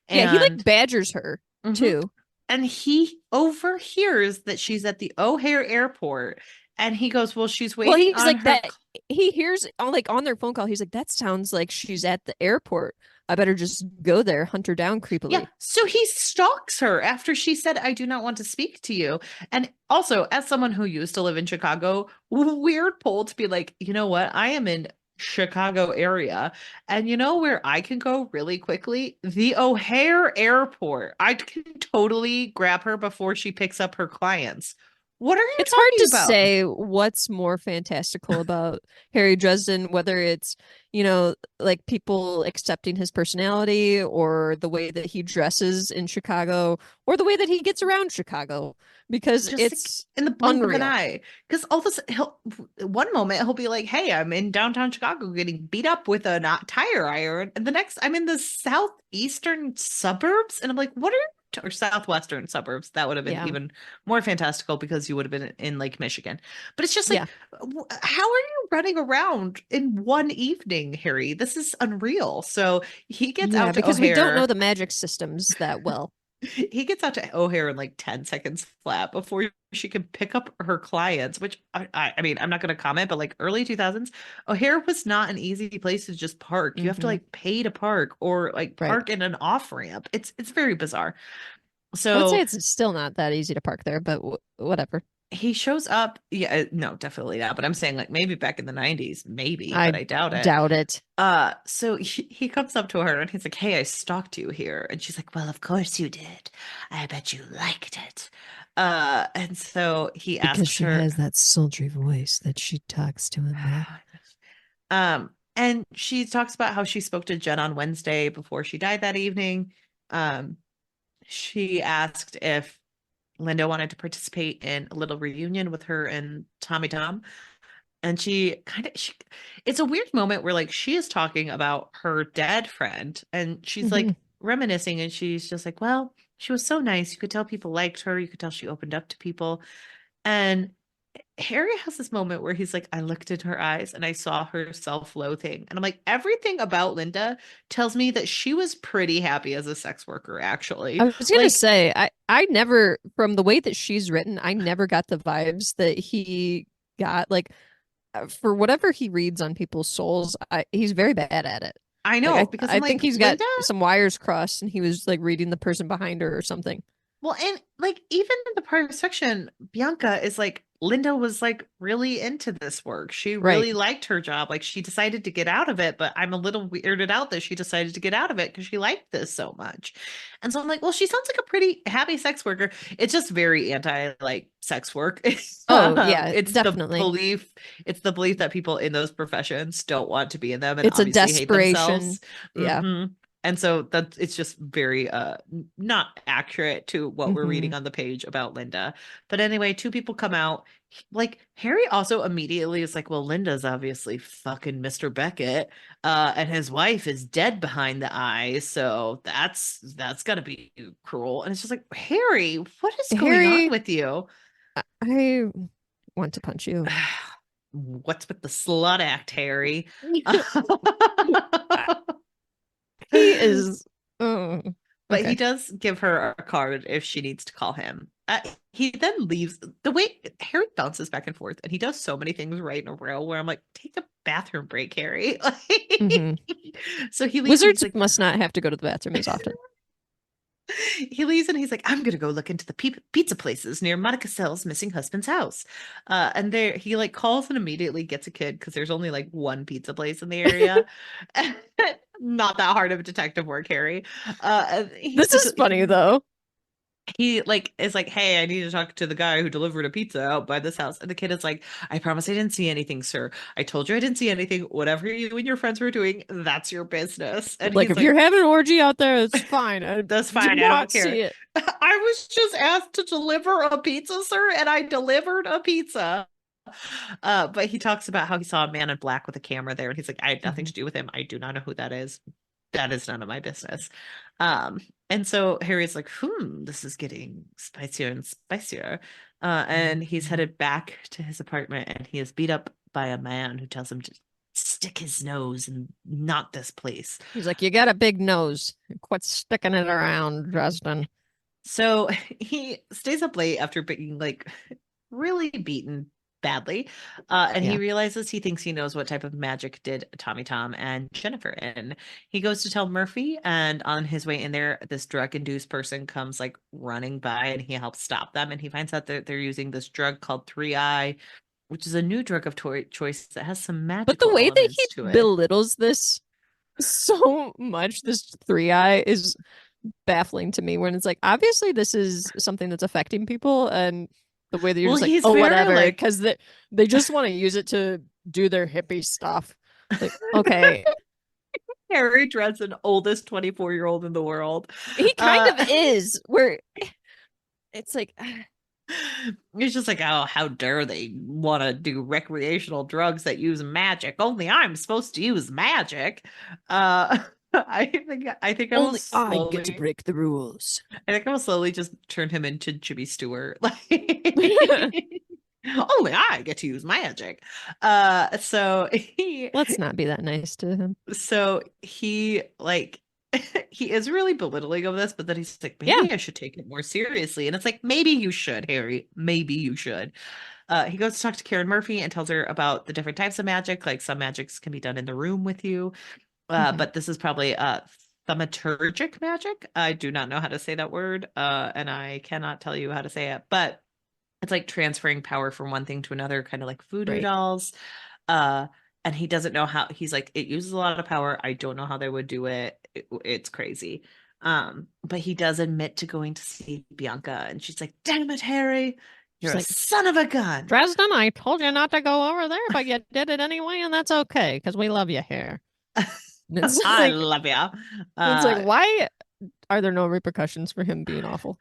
Yeah, he like And badgers her mhm. too. And he overhears that she's at the O'Hare airport. And he goes, well, she's Well, waiting he's on like her. that. He hears on like on their phone call. He's like, that sounds like she's at the airport. I better just go there, hunt her down Yeah. creepily. So he stalks her after she said, I do not want to speak to you. And also, as someone who used to live in Chicago, weird pull to be like, you know what? I am in Chicago area. And you know where I can go really quickly? The O'Hare airport. I can totally grab her before she picks up her clients. What are you It's hard talking to about? say what's more fantastical about Harry Dresden, whether it's, like people accepting his personality or the way that he dresses in Chicago or the way that he gets around Chicago, because Just like it's in the blink of an unreal. eye. Because all this, he'll one moment he'll be like, "Hey, I'm in downtown Chicago getting beat up with a not tire iron," and the next I'm in the southeastern suburbs, and I'm like, "What are?" Or southwestern suburbs. That would have been Yeah. even more fantastical because you would have been in Lake Michigan. But it's just like, Yeah. how are you running around in one evening, Harry? This is unreal. So he gets Yeah, out to because we don't know O'Hare. the magic systems that well. He gets out to O'Hare in like 10 seconds flat before she can pick up her clients, which I mean, I'm not going to comment, but like early 2000s, O'Hare was not an easy place to just park. You have to Hmm. like pay to park or like Right. park in an off ramp. It's very bizarre. I would say So it's still not that easy to park there, but whatever. he shows up. Yeah, no, definitely not. But I'm saying like maybe back in the 90s, maybe, but I I doubt it. doubt it. So he comes up to her and he's like, "Hey, I stalked you here." And she's like, "Well, of course you did. I bet you liked it." And so he Because asks she her, has that sultry voice that she talks to him with. and she talks about how she spoke to Jen on Wednesday before she died that evening. Um, she asked if Linda wanted to participate in a little reunion with her and Tommy Tom. And it's a weird moment where like she is talking about her dead friend and she's Hmm. like reminiscing and she's just like, well, she was so nice. You could tell people liked her. You could tell she opened up to people. And Harry has this moment where he's like, I looked in her eyes and I saw her self-loathing. And I'm like, everything about Linda tells me that she was pretty happy as a sex worker, actually. I was gonna Like, say, I never, from the way that she's written, I never got the vibes that he got. Like, for whatever he reads on people's souls, he's very bad at it. I Like, know, because I I'm think like, he's got Linda. some wires crossed, and he was like reading the person behind her or something. Well, and like even in the prior section, Bianca is like Linda was like really into this work. She Right. really liked her job. Like she decided to get out of it, but I'm a little weirded out that she decided to get out of it because she liked this so much. And so I'm like, well, she sounds like a pretty happy sex worker. It's just very anti like sex work. Oh, yeah, It's the definitely. belief, it's the belief that people in those professions don't want to be in them and It's a obviously hate desperation. themselves. Yeah. And so that it's just very not accurate to what we're Hmm. reading on the page about Linda. But anyway, two people come out. Like Harry also immediately is like, well, Linda's obviously fucking Mr. Beckett, and his wife is dead behind the eyes, so that's gotta be cruel. And it's just like, Harry, what is going on Harry, with you? I want to punch you. What's with the slut act, Harry? He is. Oh, But he okay. does give her a card if she needs to call him. He then leaves. The way Harry bounces back and forth, and he does so many things right in a row where I'm like, take a bathroom break, Harry. Hmm. So he leaves and he's Wizards like, must not have to go to the bathroom as often. he leaves and he's like, I'm gonna go look into the pizza places near Monica Sell's missing husband's house. And there he like calls and immediately gets a kid because there's only like one pizza place in the area. Not that hard of detective work, Harry. And This is funny though. he like is like, hey, I need to talk to the guy who delivered a pizza out by this house. And the kid is like, I promise I didn't see anything, sir. I told you I didn't see anything. Whatever you and your friends were doing, that's your business. And Like, he's if you're like, having an orgy out there, it's fine. I that's did fine, I not don't see care. it. I was just asked to deliver a pizza, sir, and I delivered a pizza. But he talks about how he saw a man in black with a camera there, and he's like, I have nothing Hmm. to do with him. I do not know who that is. That is none of my business. Um, and so Harry's like, this is getting spicier and spicier. And he's headed back to his apartment, and he is beat up by a man who tells him to stick his nose in not this place. He's like, you got a big nose. Quit sticking it around, Dresden. So he stays up late after being like really beaten badly. And he Yeah. realizes he thinks he knows what type of magic did Tommy Tom and Jennifer in. He goes to tell Murphy, and on his way in there, this drug-induced person comes like running by and he helps stop them. And he finds out that they're using this drug called 3i, which is a new drug of choice that has some But the magical way that he elements to it. belittles this so much, this three eye is baffling to me when it's like, obviously this is something that's affecting people, and the way that you're Well, just like, he's oh, very whatever, like because they just want to use it to do their hippie stuff. Like, okay, Harry Dresden, oldest 24-year-old in the world. he kind Uh, of is, where it's like, it's just like, oh, how dare they want to do recreational drugs that use magic? Only I'm supposed to use magic. I think I will only I get to slowly break the rules. I think I will slowly just turn him into Jimmy Stewart. Like only I get to use magic. So he Let's not be that nice to him. so he like he is really belittling of this, but then he's like, Yeah. maybe I should take it more seriously. And it's like, maybe you should, Harry. Maybe you should. He goes to talk to Karen Murphy and tells her about the different types of magic. Like some magics can be done in the room with you. Hmm. But this is probably thaumaturgic magic. I do not know how to say that word. And I cannot tell you how to say it, but it's like transferring power from one thing to another, kind of like voodoo Right. dolls. Uh, and he doesn't know how. He's like, it uses a lot of power. I don't know how they would do it. It's crazy. But he does admit to going to see Bianca, and she's like, "Damn it, Harry, you're She's a like, son of a gun." Dresden, I told you not to go over there, but you did it anyway, and that's okay because we love you here. And I love you. it's like, Uh, why are there no repercussions for him being awful?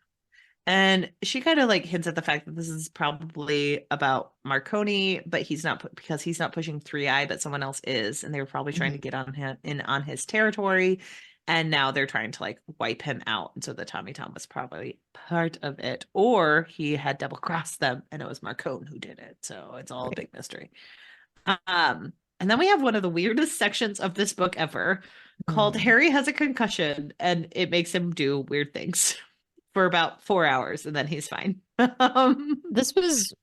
And she kind of like hints at the fact that this is probably about Marconi, but he's not because he's not pushing 3i, but someone else is, and they were probably trying Hmm. to get on him in on his territory. And now they're trying to like wipe him out. And so the Tommy Tom was probably part of it, or he had double crossed them and it was Marcone who did it. So it's all a Right. big mystery. And then we have one of the weirdest sections of this book ever called Mm. Harry has a concussion and it makes him do weird things for about 4 hours and then he's fine. This was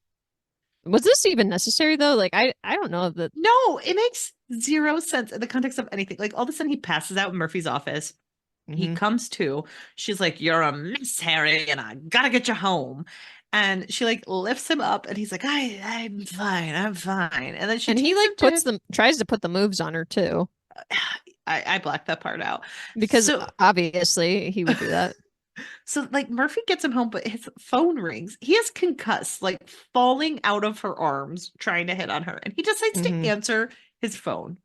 this even necessary though? Like I don't know that. No, it makes zero sense in the context of anything. Like all of a sudden he passes out in Murphy's office. He Mhm. comes to. She's like, "You're a mess, Harry, and I gotta get you home." And she like lifts him up, and he's like, I'm fine, I'm fine." And then she And he takes him like to puts his. them tries to put the moves on her too, I blacked that part out. because So obviously he would do that. so like Murphy gets him home, but his phone rings. He is concussed, like falling out of her arms, trying to hit on her, and he decides to Hmm. answer his phone.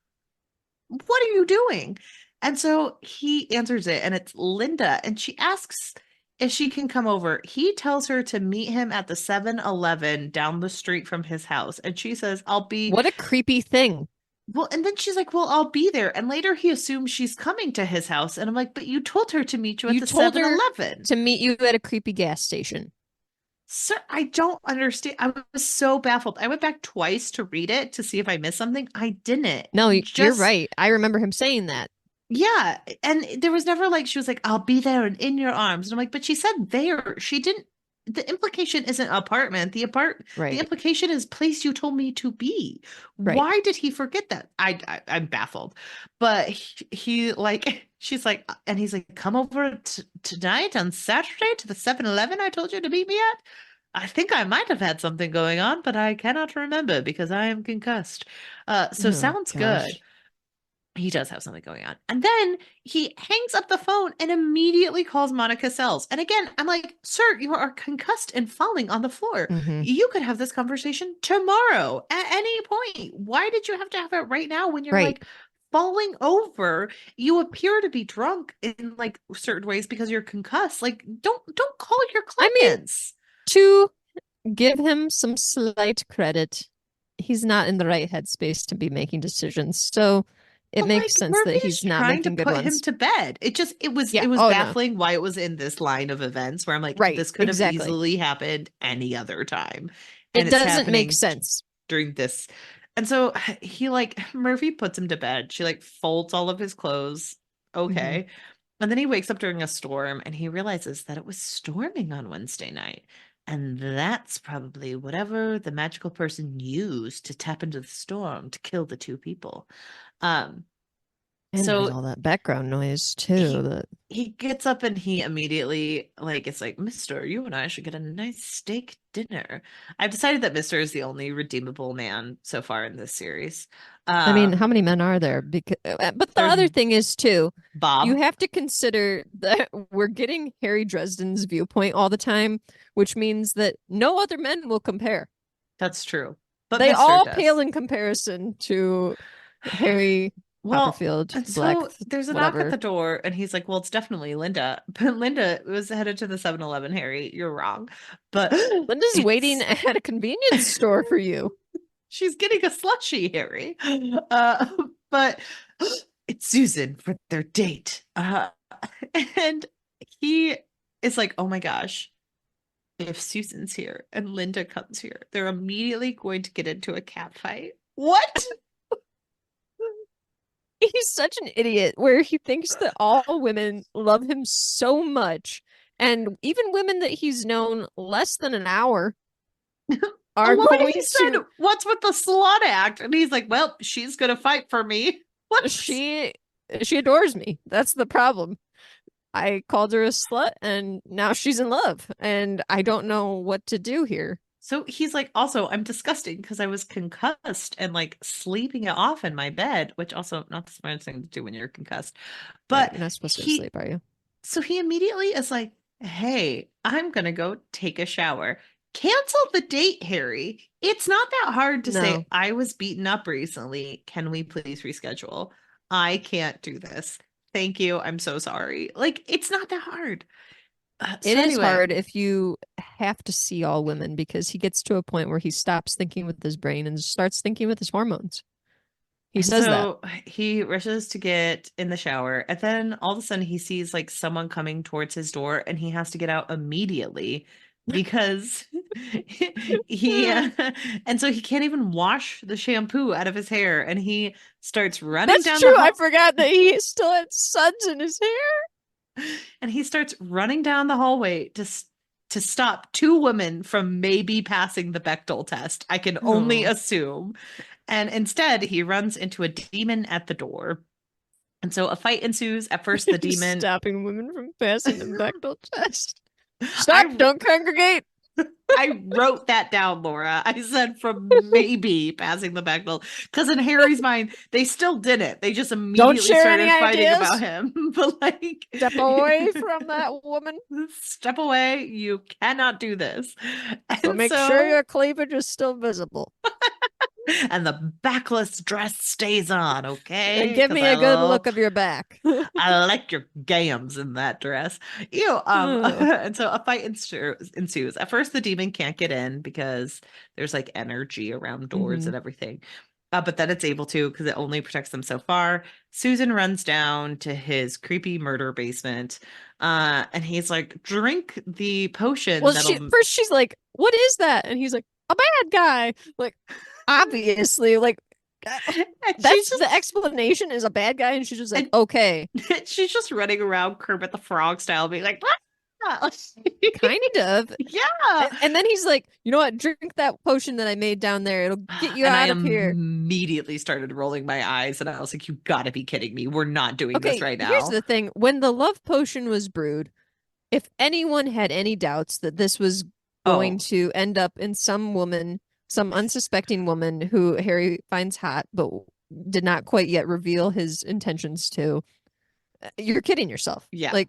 What are you doing? And so he answers it, and it's Linda, and she asks if she can come over. He tells her to meet him at the 7-Eleven down the street from his house. And she says, I'll be, What a creepy thing. well, and then she's like, well, I'll be there. And later he assumes she's coming to his house. And I'm like, but you told her to meet you at You the told her 7-Eleven. to meet you at a creepy gas station. Sir, I don't understand. I was so baffled. I went back twice to read it to see if I missed something. I didn't. No, you're Just right. I remember him saying that. Yeah, and there was never like she was like, "I'll be there and in your arms," and I'm like, "But she said there. She didn't." The implication isn't apartment. The Right. implication is place you told me to be. Right. Why did he forget that? I'm baffled. But he like she's like, and he's like, "Come over tonight on Saturday to the 7-Eleven I told you to meet me at." I think I might have had something going on, but I cannot remember because I am concussed. So Oh sounds good. gosh. He does have something going on. And then he hangs up the phone and immediately calls Monica Sells. And again, I'm like, sir, you are concussed and falling on the floor. Hmm. You could have this conversation tomorrow at any point. Why did you have to have it right now when you're Right. like falling over? You appear to be drunk in like certain ways because you're concussed. Like, don't call your I mean, clients. to give him some slight credit, he's not in the right headspace to be making decisions. So it But makes like sense Murphy that is he's not trying to making good put him ones. to bed. It Yeah. was Oh no. baffling why it was in this line of events where I'm like, Right. this could have Exactly. easily happened any other time. And It it's doesn't make happening sense. during this. And so he like Murphy puts him to bed. She like folds all of his clothes. Hmm. Okay. And then he wakes up during a storm and he realizes that it was storming on Wednesday night. And that's probably whatever the magical person used to tap into the storm to kill the two people. Um, And there's so all that background noise too. he That he gets up and he immediately like it's like, Mister, you and I should get a nice steak dinner. I've decided that Mister is the only redeemable man so far in this series. I mean, how Um, many men are there? Because, but the there's other thing is too, you Bob. have to consider that we're getting Harry Dresden's viewpoint all the time, which means that no other men will compare. That's true, but They Mister all pale does. in comparison to Harry Well, Copperfield, and Black, so there's a knock at whatever. the door, and he's like, "Well, it's definitely Linda." But Linda was headed to the 7-Eleven. Harry, you're wrong. But Linda's waiting it's at a convenience store for you. she's getting a slushie, Harry. Uh, but it's Susan for their date. And he is like, oh my gosh, if Susan's here and Linda comes here, they're immediately going to get into a cat fight. What? He's such an idiot where he thinks that all women love him so much. And even women that he's known less than an hour The are line he going said, to what's with the slut act? And he's like, well, she's going to fight for me. What? she she adores me. That's the problem. I called her a slut and now she's in love and I don't know what to do here. So he's like, also, I'm disgusting because I was concussed and like sleeping it off in my bed, which also not the smartest thing to do when you're concussed. Right. But You're not supposed to go to he, sleep, are you? so he immediately is like, hey, I'm going to go take a shower. Cancel the date, Harry. It's not that hard to say, No. I was beaten up recently. Can we please reschedule? I can't do this. Thank you. I'm so sorry. Like, it's not that hard. It So is anyway, hard if you have to see all women because he gets to a point where he stops thinking with his brain and starts thinking with his hormones. He And says that. so he rushes to get in the shower, and then all of a sudden he sees like someone coming towards his door, and he has to get out immediately because he and so he can't even wash the shampoo out of his hair, and he starts running That's down the true. I hall forgot that he still had suds in his hair. and he starts running down the hallway to stop two women from maybe passing the Bechdel test. I can only Oh. assume. And instead, he runs into a demon at the door. And so a fight ensues. At first, the He's demon. stopping women from passing the Bechdel test. Stop! I Don't congregate. I wrote that down, Laura. I said from maybe passing the Bechdel because in Harry's mind, they still did it. They just Don't immediately share any started fighting about ideas. him. But like, Step away from that woman. step away. You cannot do this. But And make sure so your cleavage is still visible. and the backless dress stays on, And okay? give Because me a good look of your back. I like your gams in that dress. Oh. And so a fight ensues. At first, the demon can't get in because there's like energy around doors Mhm. and everything. But then it's able to because it only protects them so far. Susan runs down to his creepy murder basement. And he's like, drink the potion Well, that'll she's like, "What is that?" And he's like, "A bad guy." Like, obviously, like and she's that's just the explanation is a bad guy, and she's just like, and "Okay." she's just running around Kermit the Frog style, being like, "Ah!" Kind of. Yeah. And then he's like, "You know what? Drink that potion that I made down there. It'll get you And I out of here." immediately started rolling my eyes, and I was like, "You gotta be kidding me. We're not doing this Okay, right here's now." the thing. When the love potion was brewed, if anyone had any doubts that this was going Oh, to end up in some woman, some unsuspecting woman who Harry finds hot, but did not quite yet reveal his intentions to, you're kidding yourself. yeah. Like,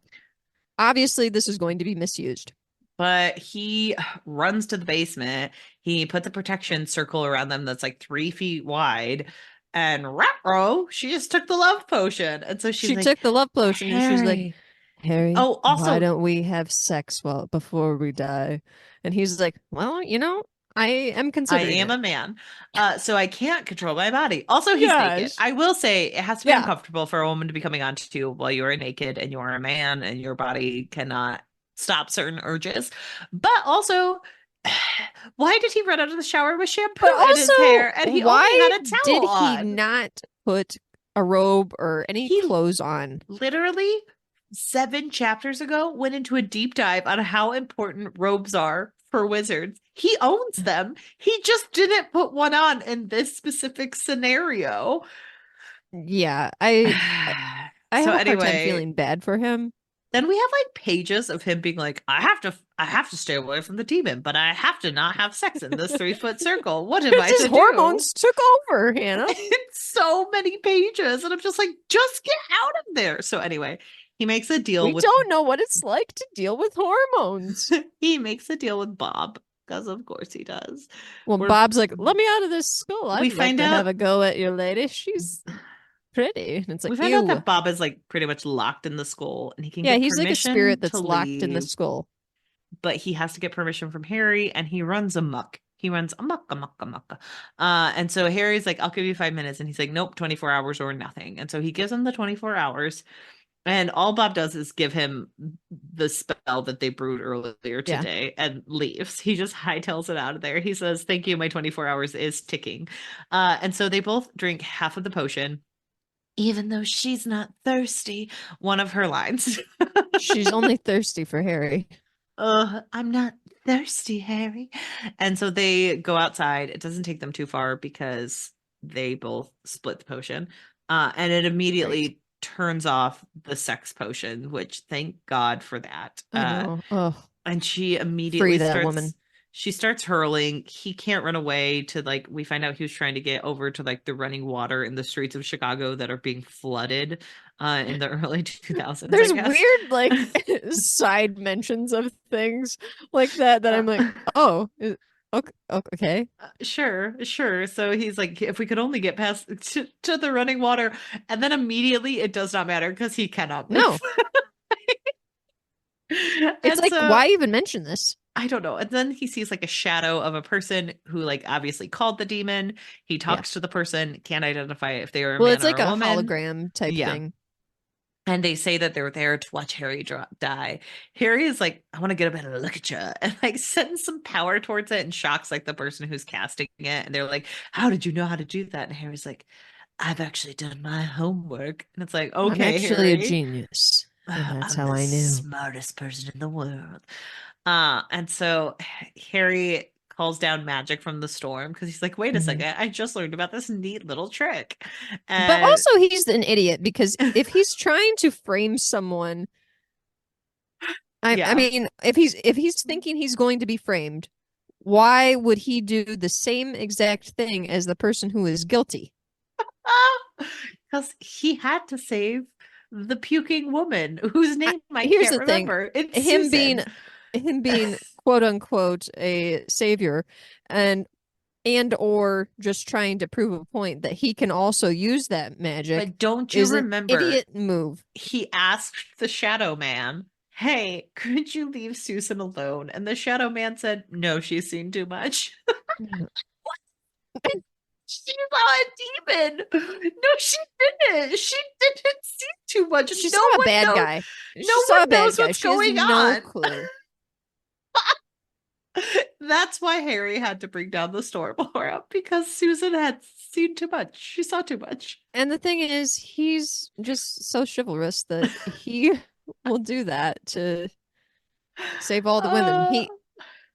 obviously, this is going to be misused. But he runs to the basement. He puts a protection circle around them that's like 3 feet wide. And Ratro, she just took the love potion. And so she's She like, took the love potion and she's like, Harry. "Harry, Oh, why also, don't we have sex before we die?" And he's like, "Well, I am I considering am it." a man, so I can't control my body. Also, he's naked. Yes. I will say it has to be Yeah. uncomfortable for a woman to be coming on to you while you are naked and you are a man and your body cannot stop certain urges. But also, why did he run out of the shower with But shampoo in his also, hair and he only why had a did towel he on? not put a robe or any He clothes on? literally 7 chapters ago went into a deep dive on how important robes are for wizards. He owns them. He just didn't put one on in this specific scenario. Yeah, I So have a hard time anyway, feeling bad for him. then we have like pages of him being like, I have to stay away from the demon, but I have to not have sex in this 3 foot circle. What am Because I his to do? hormones took over, Hannah. It's so many pages, and I'm just like, just get out of there. So anyway, he makes a deal We with don't know what it's like to deal with hormones. he makes a deal with Bob, because of course he does. Well, Where Bob's like, "Let me out of this skull. we I'd like find to have out a go at your lady. She's pretty." And it's like, we find out ew. that Bob is like pretty much locked in the skull and he can Yeah, get he's like a spirit permission to that's locked in the leave, skull. but he has to get permission from Harry and he runs amok. He runs amok, amok, amok. And so Harry's like, I'll give you 5 minutes. And he's like, nope, 24 hours or nothing. And so he gives him the 24 hours. And all Bob does is give him the spell that they brewed earlier Yeah. today and leaves. He just hightails it out of there. He says, thank you, my 24 hours is ticking. And so they both drink half of the potion, even though she's not thirsty. One of her lines. She's only thirsty for Harry. I'm not thirsty, Harry. And so they go outside. It doesn't take them too far because they both split the potion. And it Great. immediately turns off the sex potion, which thank God for that. I know. Oh, And she free immediately that woman. starts hurling. He can't run away to like we find out he was trying to get over to like the running water in the streets of Chicago that are being flooded in the early 2000s, I There's guess. weird like side mentions of things like that I'm like, oh, okay, okay. Sure. So he's like, if we could only get past to the running water, and then immediately it does not matter because he cannot No, move. it's And like, so why even mention this? I don't know. And then he sees like a shadow of a person who like obviously called the demon. He Yeah. talks to the person, can't identify if they were a Well, man it's or like a a woman. hologram type Yeah. thing. And they say that they're there to watch Harry die. Harry is like, I want to get a better look at you, and like sends some power towards it and shocks like the person who's casting it. And they're like, how did you know how to do that? And Harry's like, I've actually done my homework. And it's like, I'm okay, actually a Harry, genius, and that's I'm how the I knew. smartest person in the world. And so Harry calls down magic from the storm because he's like, wait a Mhm. second, I just learned about this neat little trick. But And also, he's an idiot because if he's trying to frame someone, I yeah. mean, if he's thinking he's going to be framed, why would he do the same exact thing as the person who is guilty? Because he had to save the puking woman whose name I Here's can't the thing, remember. It's him being Susan. him being quote unquote a savior and or just trying to prove a point that he can also use that magic But don't you is an remember idiot move. he asked the Shadow Man, hey, could you leave Susan alone? And the Shadow Man said, no, she's seen too much. She saw a demon. No, she didn't. She didn't see too much. She No saw a one bad knows. guy. No She one saw a bad knows guy. what's She has going no on. clue. That's why Harry had to bring down the storm aura because Susan had seen too much. She saw too much. And the thing is, he's just so chivalrous that he will do that to save all the women. Uh,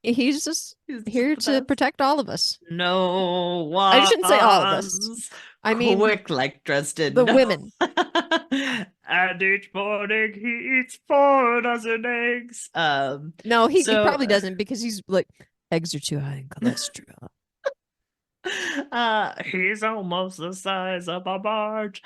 He's just he's just here the to best. protect all of us. No I shouldn't say all of us. one's I mean quick like Dresden. the No. women. And each morning he eats 4 dozen eggs. No, he So probably doesn't because he's like eggs are too high in cholesterol. he's almost the size of a barge.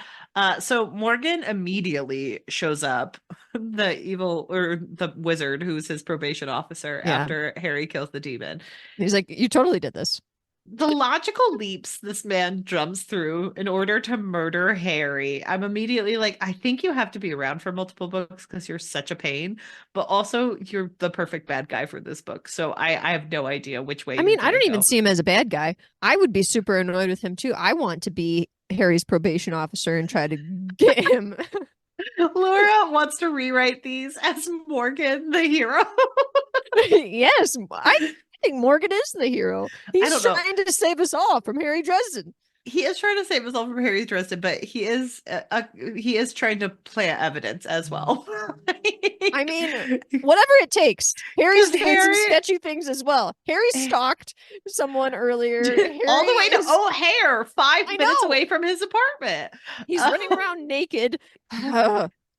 So Morgan immediately shows up, the evil or the wizard who's his probation officer Yeah. after Harry kills the demon. He's like, you totally did this. The logical leaps this man jumps through in order to murder Harry. I'm immediately like, I think you have to be around for multiple books because you're such a pain, but also you're the perfect bad guy for this book. So I have no idea which way I you're mean, I gonna don't even go. see him as a bad guy. I would be super annoyed with him too. I want to be Harry's probation officer and try to get him. Laura wants to rewrite these as Morgan the hero. Yes, I think Morgan is the hero. I He's don't know. trying to save us all from Harry Dresden. He is trying to save himself from Harry Dresden, but he is trying to plant evidence as well. I mean, whatever it takes. Harry's Because doing some Harry sketchy things as well. Harry stalked someone earlier. all Harry the way to is, O'Hare, five I minutes know, away from his apartment. he's running around naked.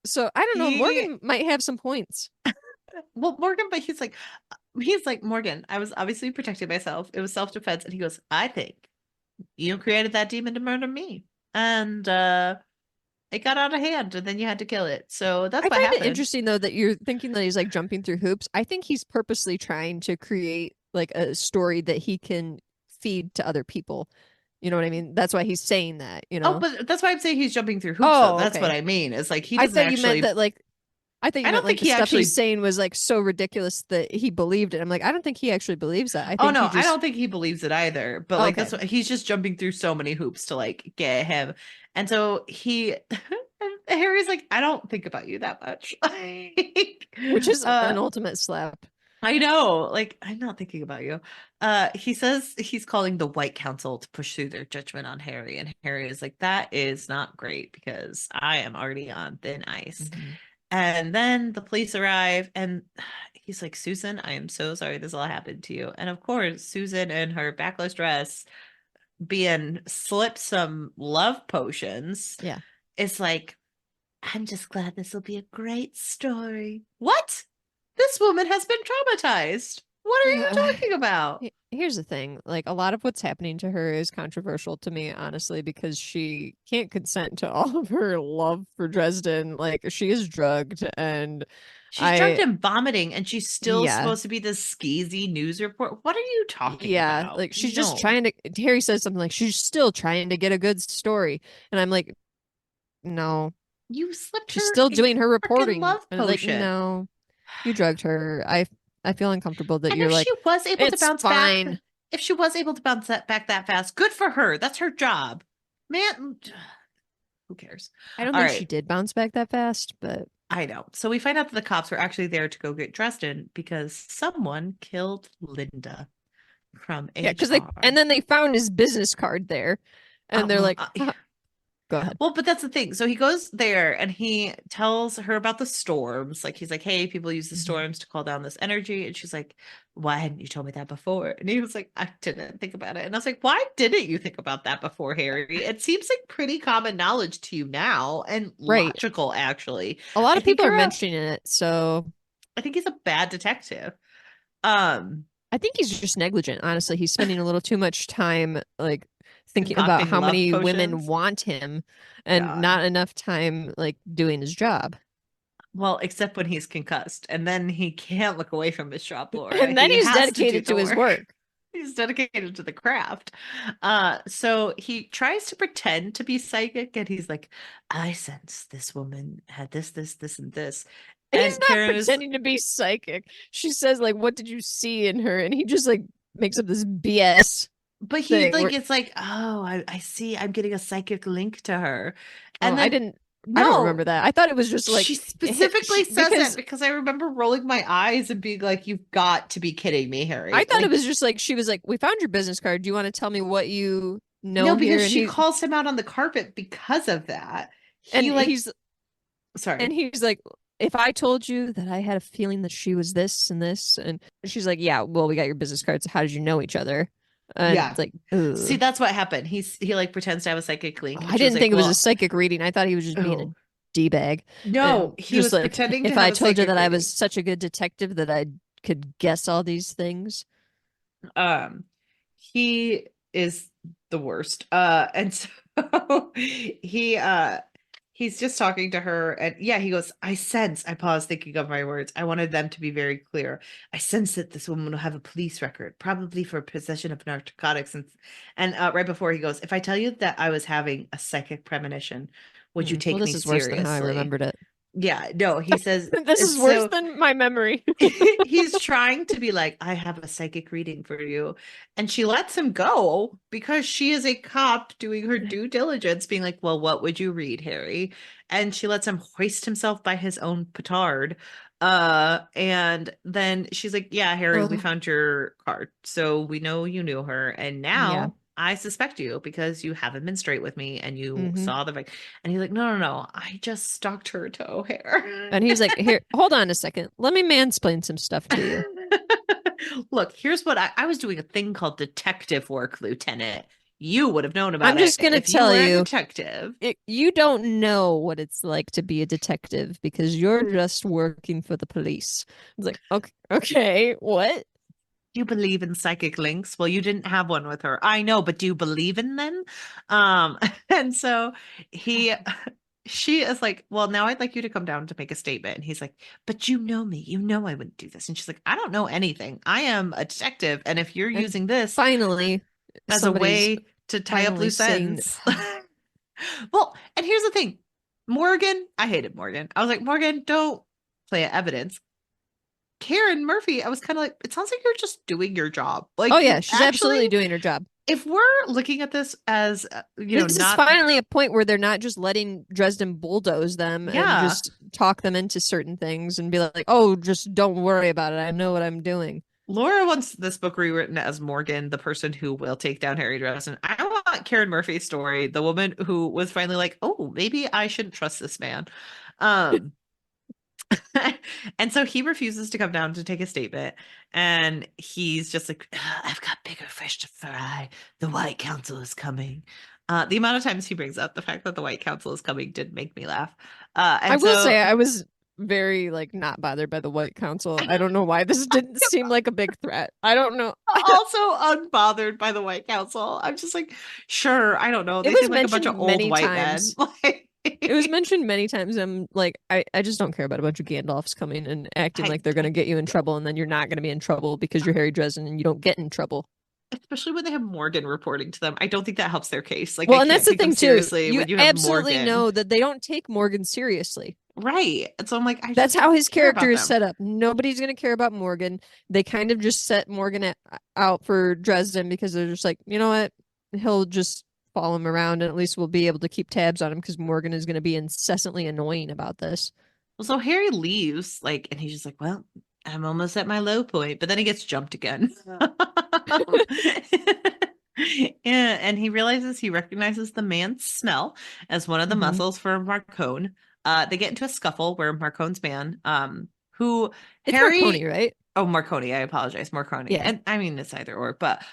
So I don't know. He Morgan might have some points. well, Morgan, but he's like Morgan. I was obviously protecting myself. It was self-defense, and he goes, I think you created that demon to murder me, and it got out of hand, and then you had to kill it. So that's I what find it happened. interesting though that you're thinking that he's like jumping through hoops. I think he's purposely trying to create like a story that he can feed to other people. You know what I mean? That's why he's saying that, you Oh, know? but that's why I'm saying he's jumping through hoops, though. Oh, That's what okay. I mean. It's like he I doesn't thought you meant actually. that like I thought you I meant don't like think the he stuff he's actually. saying was like so ridiculous that he believed it. I'm like, I don't think he actually believes that. I Oh think he no, I just don't think he believes it either. But like okay. that's what he's just jumping through so many hoops to like get him. And so he and Harry's like, I don't think about you that much. Which is uh an ultimate slap. I know, like I'm not thinking about you. He says he's calling the White Council to push through their judgment on Harry, and Harry is like, that is not great because I am already on thin ice. Mhm. And then the police arrive, and he's like, Susan, I am so sorry this all happened to you. And of course, Susan in her backless dress being slipped some love potions Yeah. is like, I'm just glad this will be a great story. What? This woman has been traumatized. What are you talking about? Here's the thing, like a lot of what's happening to her is controversial to me, honestly, because she can't consent to all of her love for Dresden. Like she is drugged and She's drugged I and vomiting, and she's still yeah. supposed to be this skeezy news report. What are you talking Yeah, about? like she's just No. trying to Harry says something like she's still trying to get a good story. And I'm like, no, You slipped she's her still a doing her freaking reporting. love And like, potion. no, you drugged her. I I feel uncomfortable that And you're if she like, was able to it's bounce back, fine. if she was able to bounce that back that fast, good for her. That's her job. Man, who cares? I don't All think she right. did bounce back that fast, but I know. So we find out that the cops were actually there to go get Dresden because someone killed Linda from yeah, because they and HR. then they found his business card there, and they're Well, like, go ahead. well, but that's the thing. So he goes there and he tells her about the storms. Like he's like, "Hey, people use the Mhm. storms to call down this energy." And she's like, "Why hadn't you told me that before?" And he was like, "I didn't think about it." And I was like, "Why didn't you think about that before, Harry? It seems like pretty common knowledge to you now and Right. logical, actually. A lot I of think people are you're a, mentioning it, so I think he's a bad detective." Um, I think he's just negligent, honestly. He's spending a little too much time like thinking about concocting how love many women potions. want him and God. not enough time like doing his job. Well, except when he's concussed, and then he can't look away from his shop, Laura. And then He he's has to do dedicated the to his work. work. He's dedicated to the craft. So he tries to pretend to be psychic, and he's like, "I sense this woman had this, and this." He's And not Karen is, pretending to be psychic. She says, like, what did you see in her? And he just like makes up this BS but he thing like, where, it's like, "Oh, I see. I'm getting a psychic link to her," oh, and then I don't remember no, that. I thought it was just she like specifically says it because because I remember rolling my eyes and being like, "You've got to be kidding me, I Harry!" thought it Like, was just like she was like, we found your business card. Do you want to tell me what you no, know here? because she calls him out on the carpet because of that. He And like, he's sorry. he's like, if I told you that I had a feeling that she was this and this, and she's like, yeah, well, we got your business cards. How did you know each other? And Yeah. it's like, See, ugh. that's what happened. He like pretends to have a psychic Oh, link, I and she was didn't like, think it was a "Well, psychic reading. I thought he was just being a oh d-bag, no, and he just was like, pretending to if have I a told you psychic that I was reading." such a good detective that I could guess all these things. Um, he is the worst. And so he's just talking to her, and yeah, he goes, I paused thinking of my words. I wanted them to be very clear. I sense that this woman will have a police record, probably for possession of narcotics. And right before he goes, if I tell you that I was having a psychic premonition, would you Well, take me this is worse than how I seriously? remembered it. Yeah, no, he says This is it's worse so than my memory. he's trying to be like, I have a psychic reading for you. And she lets him go because she is a cop doing her due diligence, being like, well, what would you read, Harry? And she lets him hoist himself by his own petard. And then she's like, yeah, Harry, we Oh, found your card. So we know you knew her. And yeah. now I suspect you because you haven't been straight with me and you Hmm. saw the. And he's like, no, no, no. I just stalked her to O'Hare. And he's like, here, hold on a second. Let me mansplain some stuff to you. Look, here's what I was doing a thing called detective work, Lieutenant. You would have known I'm about it just gonna if you tell were a you, detective. you don't know what it's like to be a detective because you're just working for the police. It's like, okay, okay, what? Do you believe in psychic links? Well, you didn't have one with her. I know, but do you believe in them? And so he she is like, well, now I'd like you to come down to make a statement. And he's like, but you know me. You know I wouldn't do this. And she's like, I don't know anything. I am a detective. And if you're And using this finally, as a somebody's way to tie up finally loose saying, ends. Well, and here's the thing. Morgan, I hated Morgan. I was like, Morgan, don't play at evidence. Karen Murphy, I was kind of like, it sounds like you're just doing your job. oh Like yeah, you she's actually, absolutely doing her job. if we're looking at this as, This is not, finally a point where they're not just letting Dresden bulldoze them and yeah. just talk them into certain things and be like, oh, just don't worry about it. I know what I'm doing. Laura wants this book rewritten as Morgan, the person who will take down Harry Dresden. I want Karen Murphy's story, the woman who was finally like, oh, maybe I shouldn't trust this man. Um, and so he refuses to come down to take a statement. And he's just like, I've got bigger fish to fry. The White Council is coming. The amount of times he brings up the fact that the White Council is coming did make me laugh. I And will so say I was very like not bothered by the White Council. I don't know why this didn't seem like a big threat. I don't know. also unbothered by the White Council. I'm just like, sure, I don't know. It They was seem like a bunch of mentioned old many white men. times. It was mentioned many times. I'm like, I just don't care about a bunch of Gandalfs coming and acting I, like they're gonna I get you in trouble, and then you're not gonna be in trouble because you're Harry Dresden and you don't get in trouble. especially when they have Morgan reporting to them. I don't think that helps their case. Like, I Well, and can't that's the take them thing too. seriously You when you have absolutely Morgan. know that they don't take Morgan seriously. Right. And so I'm like, I That's just how don't his care character about is them. set up. Nobody's going to care about Morgan. They kind of just set Morgan out for Dresden because they're just like, you know what? He'll just follow him around and at least we'll be able to keep tabs on him because Morgan is going to be incessantly annoying about this. Well, so Harry leaves, like, and he's just like, well, I'm almost at my low point, but then he gets jumped again. Yeah, and he realizes he recognizes the man's smell as one of the Hmm. muscles for Marcone. They get into a scuffle where Marcone's man, who It's Marconi, Harry, right? oh, Marconi, I apologize, Marconi. Yeah. And I mean, it's either or, but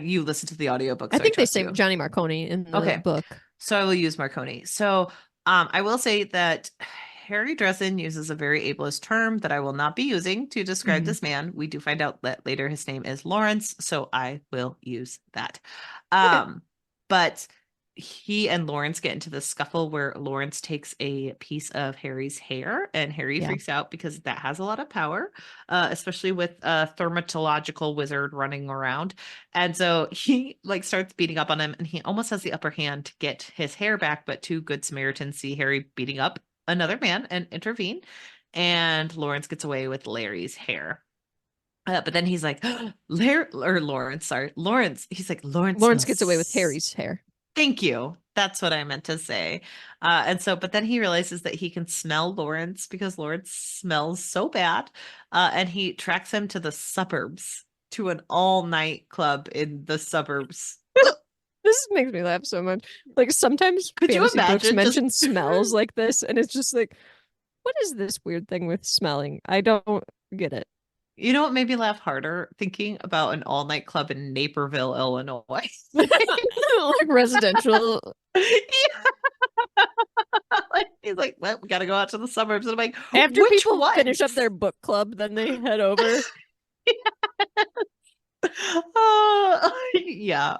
you listen to the audiobook, I so I think they trust say you. Johnny Marconi in the Okay, book. so I will use Marconi. So I will say that Harry Dresden uses a very ableist term that I will not be using to describe Hmm. this man. We do find out that later his name is Lawrence, so I will use that. Okay. But he and Lawrence get into the scuffle where Lawrence takes a piece of Harry's hair and Harry Yeah. freaks out because that has a lot of power, especially with a thermatological wizard running around. And so he like starts beating up on him and he almost has the upper hand to get his hair back, but two good Samaritans see Harry beating up another man and intervene. And Lawrence gets away with Larry's hair. But then he's like, Larry or Lawrence, sorry, Lawrence. He's like, Lawrence Lawrence gets away with smells. Harry's hair. Thank you. That's what I meant to say. And so, but then he realizes that he can smell Lawrence because Lawrence smells so bad. And he tracks him to the suburbs, to an all-night club in the suburbs. This makes me laugh so much. Like sometimes Could you fantasy books imagine just mention smells like this, and it's just like, what is this weird thing with smelling? I don't get it. you know what made me laugh harder? Thinking about an all-night club in Naperville, Illinois. Like residential. Yeah. Like, he's like, well, we gotta go out to the suburbs. And I'm like, After which people finish up ones? their book club, then they head over. Yeah,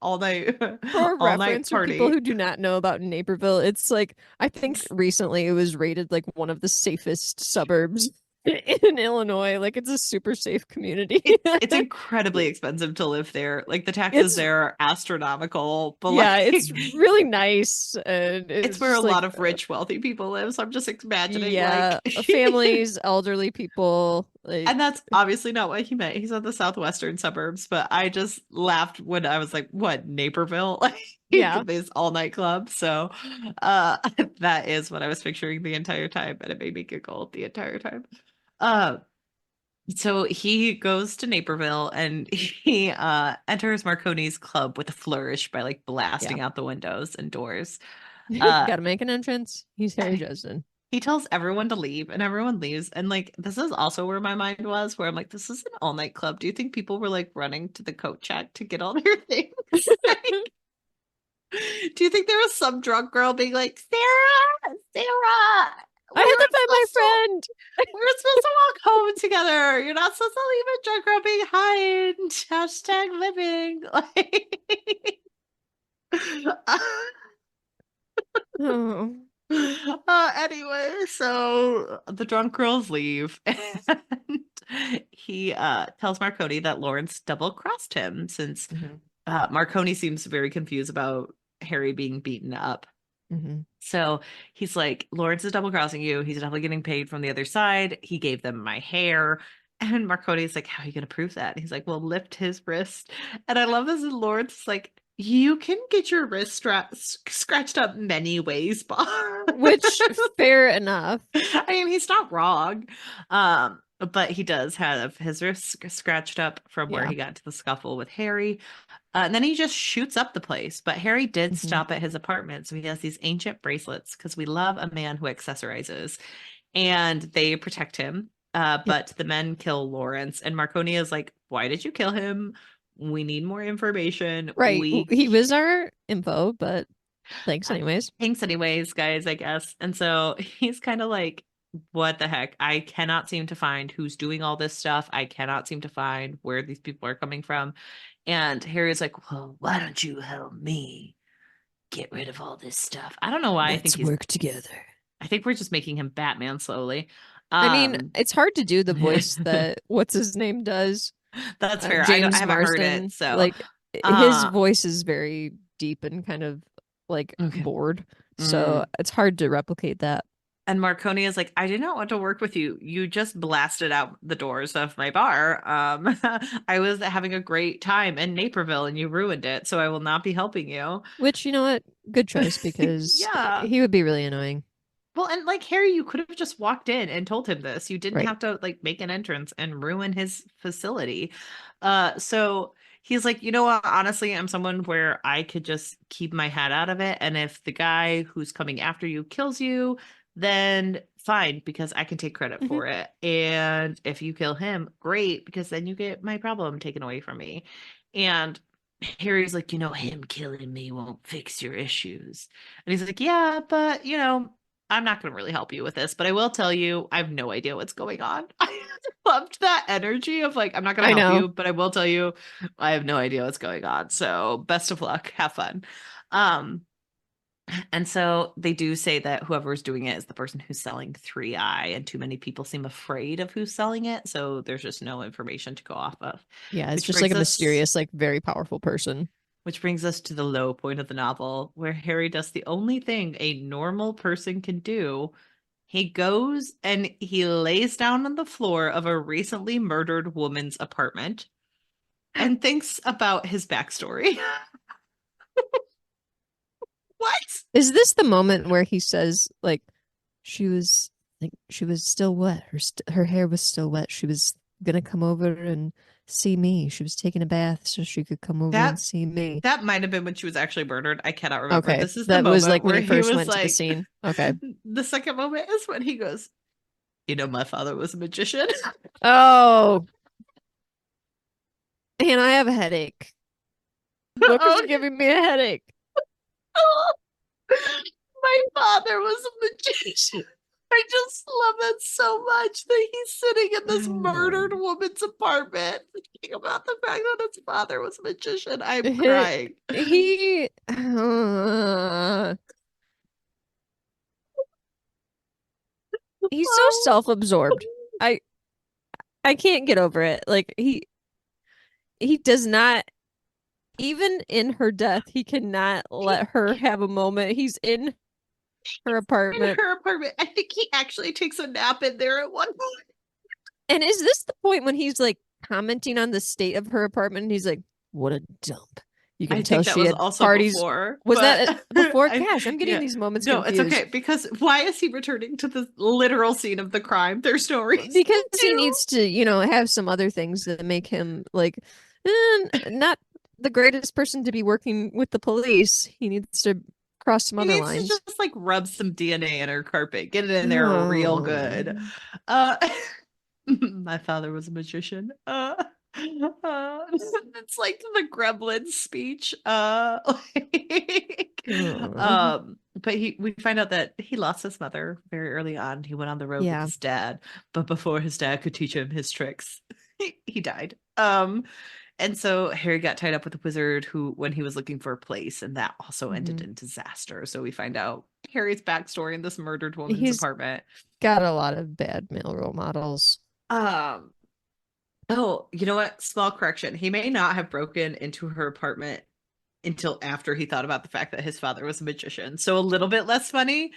all night, For all night reference, for people party. who do not know about Naperville, it's like I think recently it was rated like one of the safest suburbs in Illinois. Like it's a super safe community. It's incredibly expensive to live there. Like the taxes It's there are astronomical, but yeah, like it's really nice, and it's it's where a just lot like of rich, wealthy people live. So I'm just imagining yeah, like, families, elderly people, like and that's obviously not what he meant. He said the southwestern suburbs, but I just laughed when I was like, what, Naperville? yeah. Like this all night club. So that is what I was picturing the entire time, and it made me giggle the entire time. Uh so he goes to Naperville and he enters Marconi's club with a flourish by like Yeah. blasting out the windows and doors. Uh Gotta make an entrance. He's Harry Dresden. he tells everyone to leave and everyone leaves. And like this is also where my mind was, where I'm like, this is an all-night club. Do you think people were like running to the coat check to get all their things? Like, do you think there was some drunk girl being like, Sarah, I we had were to find my supposed to friend. we were supposed to walk home together. You're not supposed to leave a drunk girl behind. Hashtag living. Like Oh. anyway, so the drunk girls leave and he tells Marconi that Lawrence double crossed him since Hmm. Marconi seems very confused about Harry being beaten up. Hmm. So he's like, Lawrence is double crossing you. He's definitely getting paid from the other side. He gave them my hair. And Marconi's like, how are you going to prove that? And he's like, well, lift his wrist. And I love this. And Lawrence is like, you can get your wrist scratched up many ways, Bob. Which fair enough. I mean, he's not wrong. But he does have his wrist scratched up from where Yeah. he got into the scuffle with Harry. And then he just shoots up the place. But Harry did Hmm. stop at his apartment. So he has these ancient bracelets because we love a man who accessorizes. And they protect him. Yep. But the men kill Lawrence. And Marconi is like, why did you kill him? We need more information. Right. He was our info, but thanks Uh, anyways. thanks anyways, guys, I guess. And so he's kind of like, what the heck? I cannot seem to find who's doing all this stuff. I cannot seem to find where these people are coming from. And Harry's like, well, why don't you help me get rid of all this stuff? I don't know why Let's work together. I think we're just making him Batman slowly. I mean, Um it's hard to do the voice that what's his name does. That's fair. I James haven't heard it, Marsden. so Like his uh voice is very deep and kind of like okay. bored. So Mm. it's hard to replicate that. And Marconi is like, I did not want to work with you. You just blasted out the doors of my bar. I was having a great time in Naperville and you ruined it, so I will not be helping you. Which, you know what? Good choice because Yeah. he would be really annoying. Well, and like Harry, you could have just walked in and told him this. You didn't Right. have to like make an entrance and ruin his facility. So he's like, you know what? Honestly, I'm someone where I could just keep my head out of it. And if the guy who's coming after you kills you, then fine, because I can take credit Hmm. for it. And if you kill him, great, because then you get my problem taken away from me. And Harry's like, him killing me won't fix your issues. And he's like, yeah, but I'm not going to really help you with this, but I will tell you, I have no idea what's going on. I loved that energy of like, I'm not going to I help know. you, but I will tell you, I have no idea what's going on. So best of luck. Have fun. Um, and so they do say that whoever's doing it is the person who's selling 3i, and too many people seem afraid of who's selling it. So there's just no information to go off of, Yeah, it's which just like brings a us mysterious, like very powerful person. which brings us to the low point of the novel, where Harry does the only thing a normal person can do. He goes and he lays down on the floor of a recently murdered woman's apartment and thinks about his backstory. What? Is this the moment where he says like she was like she was still wet, her hair was still wet. She was gonna come over and see me. She was taking a bath so she could come over and That see me. that might have been when she was actually murdered. I cannot remember. Okay, This is the that was moment like when where he he first was went to the like, scene. Okay. the second moment is when he goes, my father was a magician. Oh, and I have a headache. Book is Oh, giving me a headache. my father was a magician. I just love it so much that he's sitting in this murdered woman's apartment thinking about the fact that his father was a magician. I'm He, crying. he he's so Oh, self-absorbed. I I can't get over it. Like he does not even in her death, he cannot let her have a moment. He's in her in apartment. her apartment. I think he actually takes a nap in there at one point. And is this the point when he's like commenting on the state of her apartment? And he's like, what a dump. You I can tell think that she was had also parties. before, Was but that before? I Gosh, I'm getting yeah. these moments No, it's confused. okay because why is he returning to the literal scene of the crime? There's no reason Because he to. needs to, have some other things that make him like not the greatest person to be working with the police. He needs to cross some He other needs to lines. just like rub some DNA in her carpet, get it in there real Oh. good. Uh, my father was a magician. It's like the Gremlin speech. Oh. But we find out that he lost his mother very early on. He went on the road with Yeah. his dad, but before his dad could teach him his tricks, he died. And so Harry got tied up with a wizard who, when he was looking for a place, and that also ended Mhm. in disaster. So we find out Harry's backstory in this murdered woman's He's apartment. got a lot of bad male role models. Um, oh, you know what? Small correction. He may not have broken into her apartment until after he thought about the fact that his father was a magician. So a little bit less funny,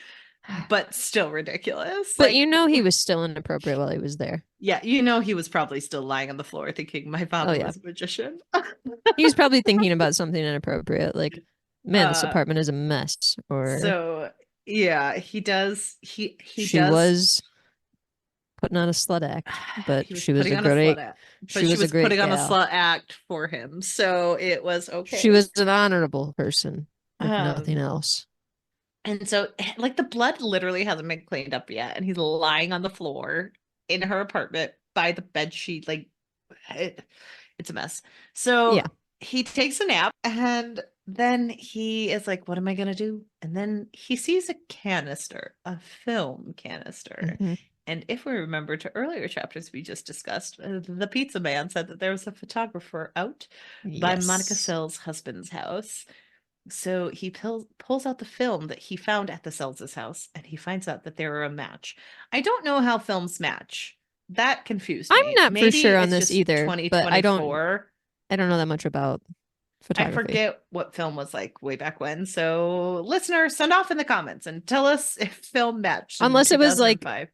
but still ridiculous. But Like, he was still inappropriate while he was there. yeah, he was probably still lying on the floor thinking my Oh father yeah. was a magician. He was probably thinking about something inappropriate, like, man, this uh apartment is a mess. Or so yeah, he she does. was putting on a slut act, but He was she was putting a on a slut great act, but she she was a was great putting on a gal. slut act for him, so it was She okay. was an honorable person, if nothing um else. and so like the blood literally hasn't been cleaned up yet, and he's lying on the floor in her apartment by the bed sheet. Like it, it's a mess. Yeah. So he takes a nap, and then he is like, what am I gonna do? And then he sees a canister, a film canister. Hmm. And if we remember to earlier chapters we just discussed, the pizza man said that there was a photographer out by Monica Yes. Sells' husband's house. So he pulls out the film that he found at the Sells' house, and he finds out that they are a match. I don't know how films match. That confused I'm me. not for Maybe sure on it's this just either, but 2024. I don't know that much about I photography. forget what film was like way back when. So, listeners, send off in the comments and tell us if film matched in Unless it was like 2005.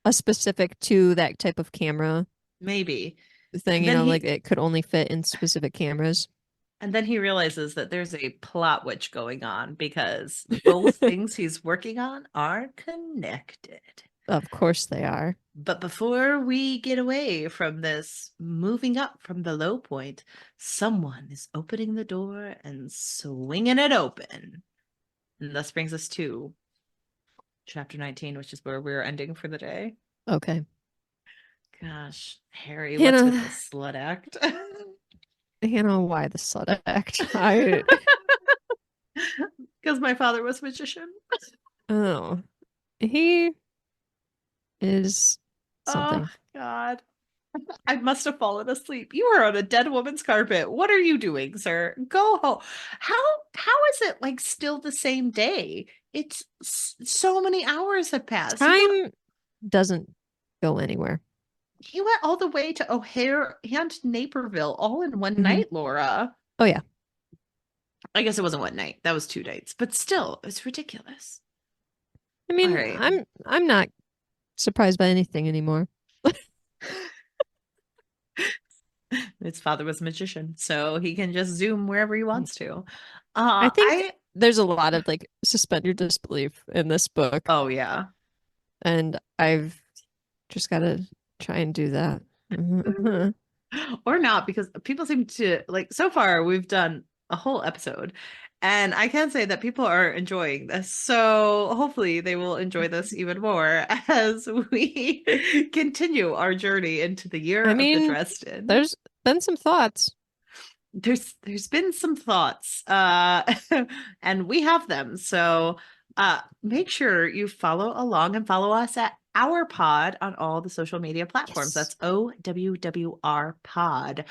a specific to that type of camera Maybe. thing, And then like he it could only fit in specific cameras. and then he realizes that there's a plot witch going on because both things he's working on are connected. Of course they are. But before we get away from this, moving up from the low point, someone is opening the door and swinging it open. And thus brings us to chapter 19, which is where we're ending for the day. Okay. Gosh, Harry, what's with Hannah, the slut act? Hannah, why the slut act? I Because my father was a magician. oh, he is Oh, something. God. I must have fallen asleep. You are on a dead woman's carpet. What are you doing, sir? Go home. How is it like still the same day? It's so many hours have passed. Time doesn't go anywhere. You went all the way to O'Hare and Naperville all in one Mhm. night, Laura. Oh yeah. I guess it wasn't one night. That was 2 nights. But still, it's ridiculous. I All mean, right. I'm not surprised by anything anymore. His father was a magician, so he can just zoom wherever he wants to. I think I there's a lot of like suspend your disbelief in this book, Oh yeah. and I've just got to try and do that. Or not, because people seem to like, so far we've done a whole episode and I can say that people are enjoying this, so hopefully they will enjoy this even more as we continue our journey into the year I of the mean, Dresden. there's been some thoughts. There's been some thoughts, and we have them, so make sure you follow along and follow us at our pod on all the social media platforms. Yes. That's OWWR pod.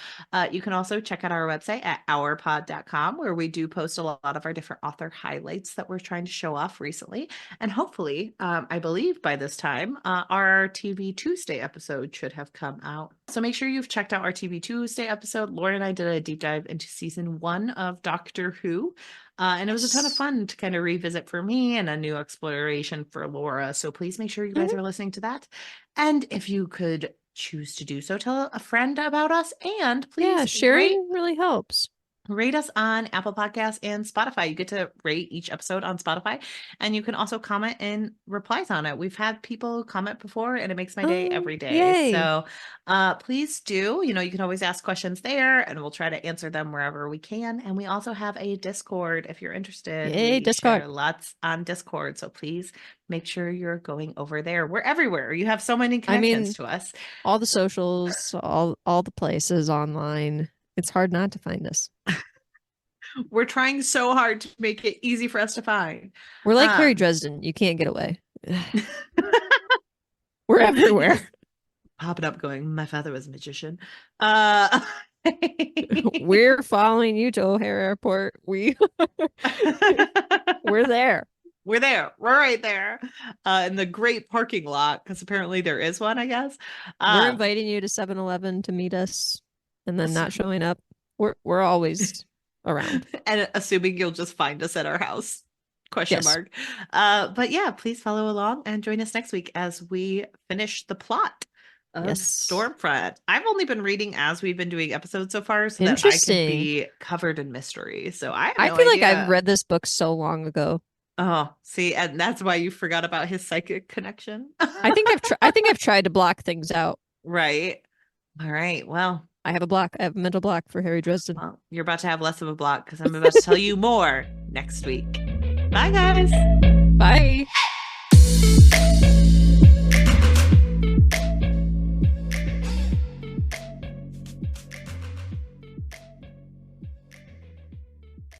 You can also check out our website at ourpod.com, where we do post a lot of our different author highlights that we're trying to show off recently. And hopefully, I believe by this time, our TV Tuesday episode should have come out. So make sure you've checked out our TV Tuesday episode. Lauren and I did a deep dive into season 1 of Doctor Who. And it was a ton of fun to kind of revisit for me and a new exploration for Laura. So please make sure you guys Mhm. are listening to that. And if you could choose to do so, tell a friend about us, and Yeah, please sharing really helps. rate us on Apple Podcasts and Spotify. You get to rate each episode on Spotify, and you can also comment and replies on it. We've had people comment before, and it makes my day Oh, every day. yay. So please do. You can always ask questions there, and we'll try to answer them wherever we can. And we also have a Discord if you're interested. Yay, We Discord. share lots on Discord. So please make sure you're going over there. We're everywhere. You have so many I connections mean, to us. all the socials, all the places online. It's hard not to find us. We're trying so hard to make it easy for us to find. We're like Harry Um, Dresden. You can't get away. We're everywhere. Popping up going, my father was a magician. Uh We're following you to O'Hare Airport. We're there. We're there. We're right there. In the great parking lot, because apparently there is one, I guess. We're inviting you to 7-Eleven to meet us and then not showing up. We're always around. And assuming you'll just find us at our house. Question Yes. mark. But yeah, please follow along and join us next week as we finish the plot of Yes. Stormfront. I've only been reading as we've been doing episodes so far, so that I can Interesting. be covered in mystery. So I have I no feel like idea. I've read this book so long ago. Oh, see, and that's why you forgot about his psychic connection. I think I've tried to block things out. Right. All right. Well, I have a block. I have a mental block for Harry Dresden. you're about to have less of a block because I'm about to tell you more next week. Bye, guys. Bye.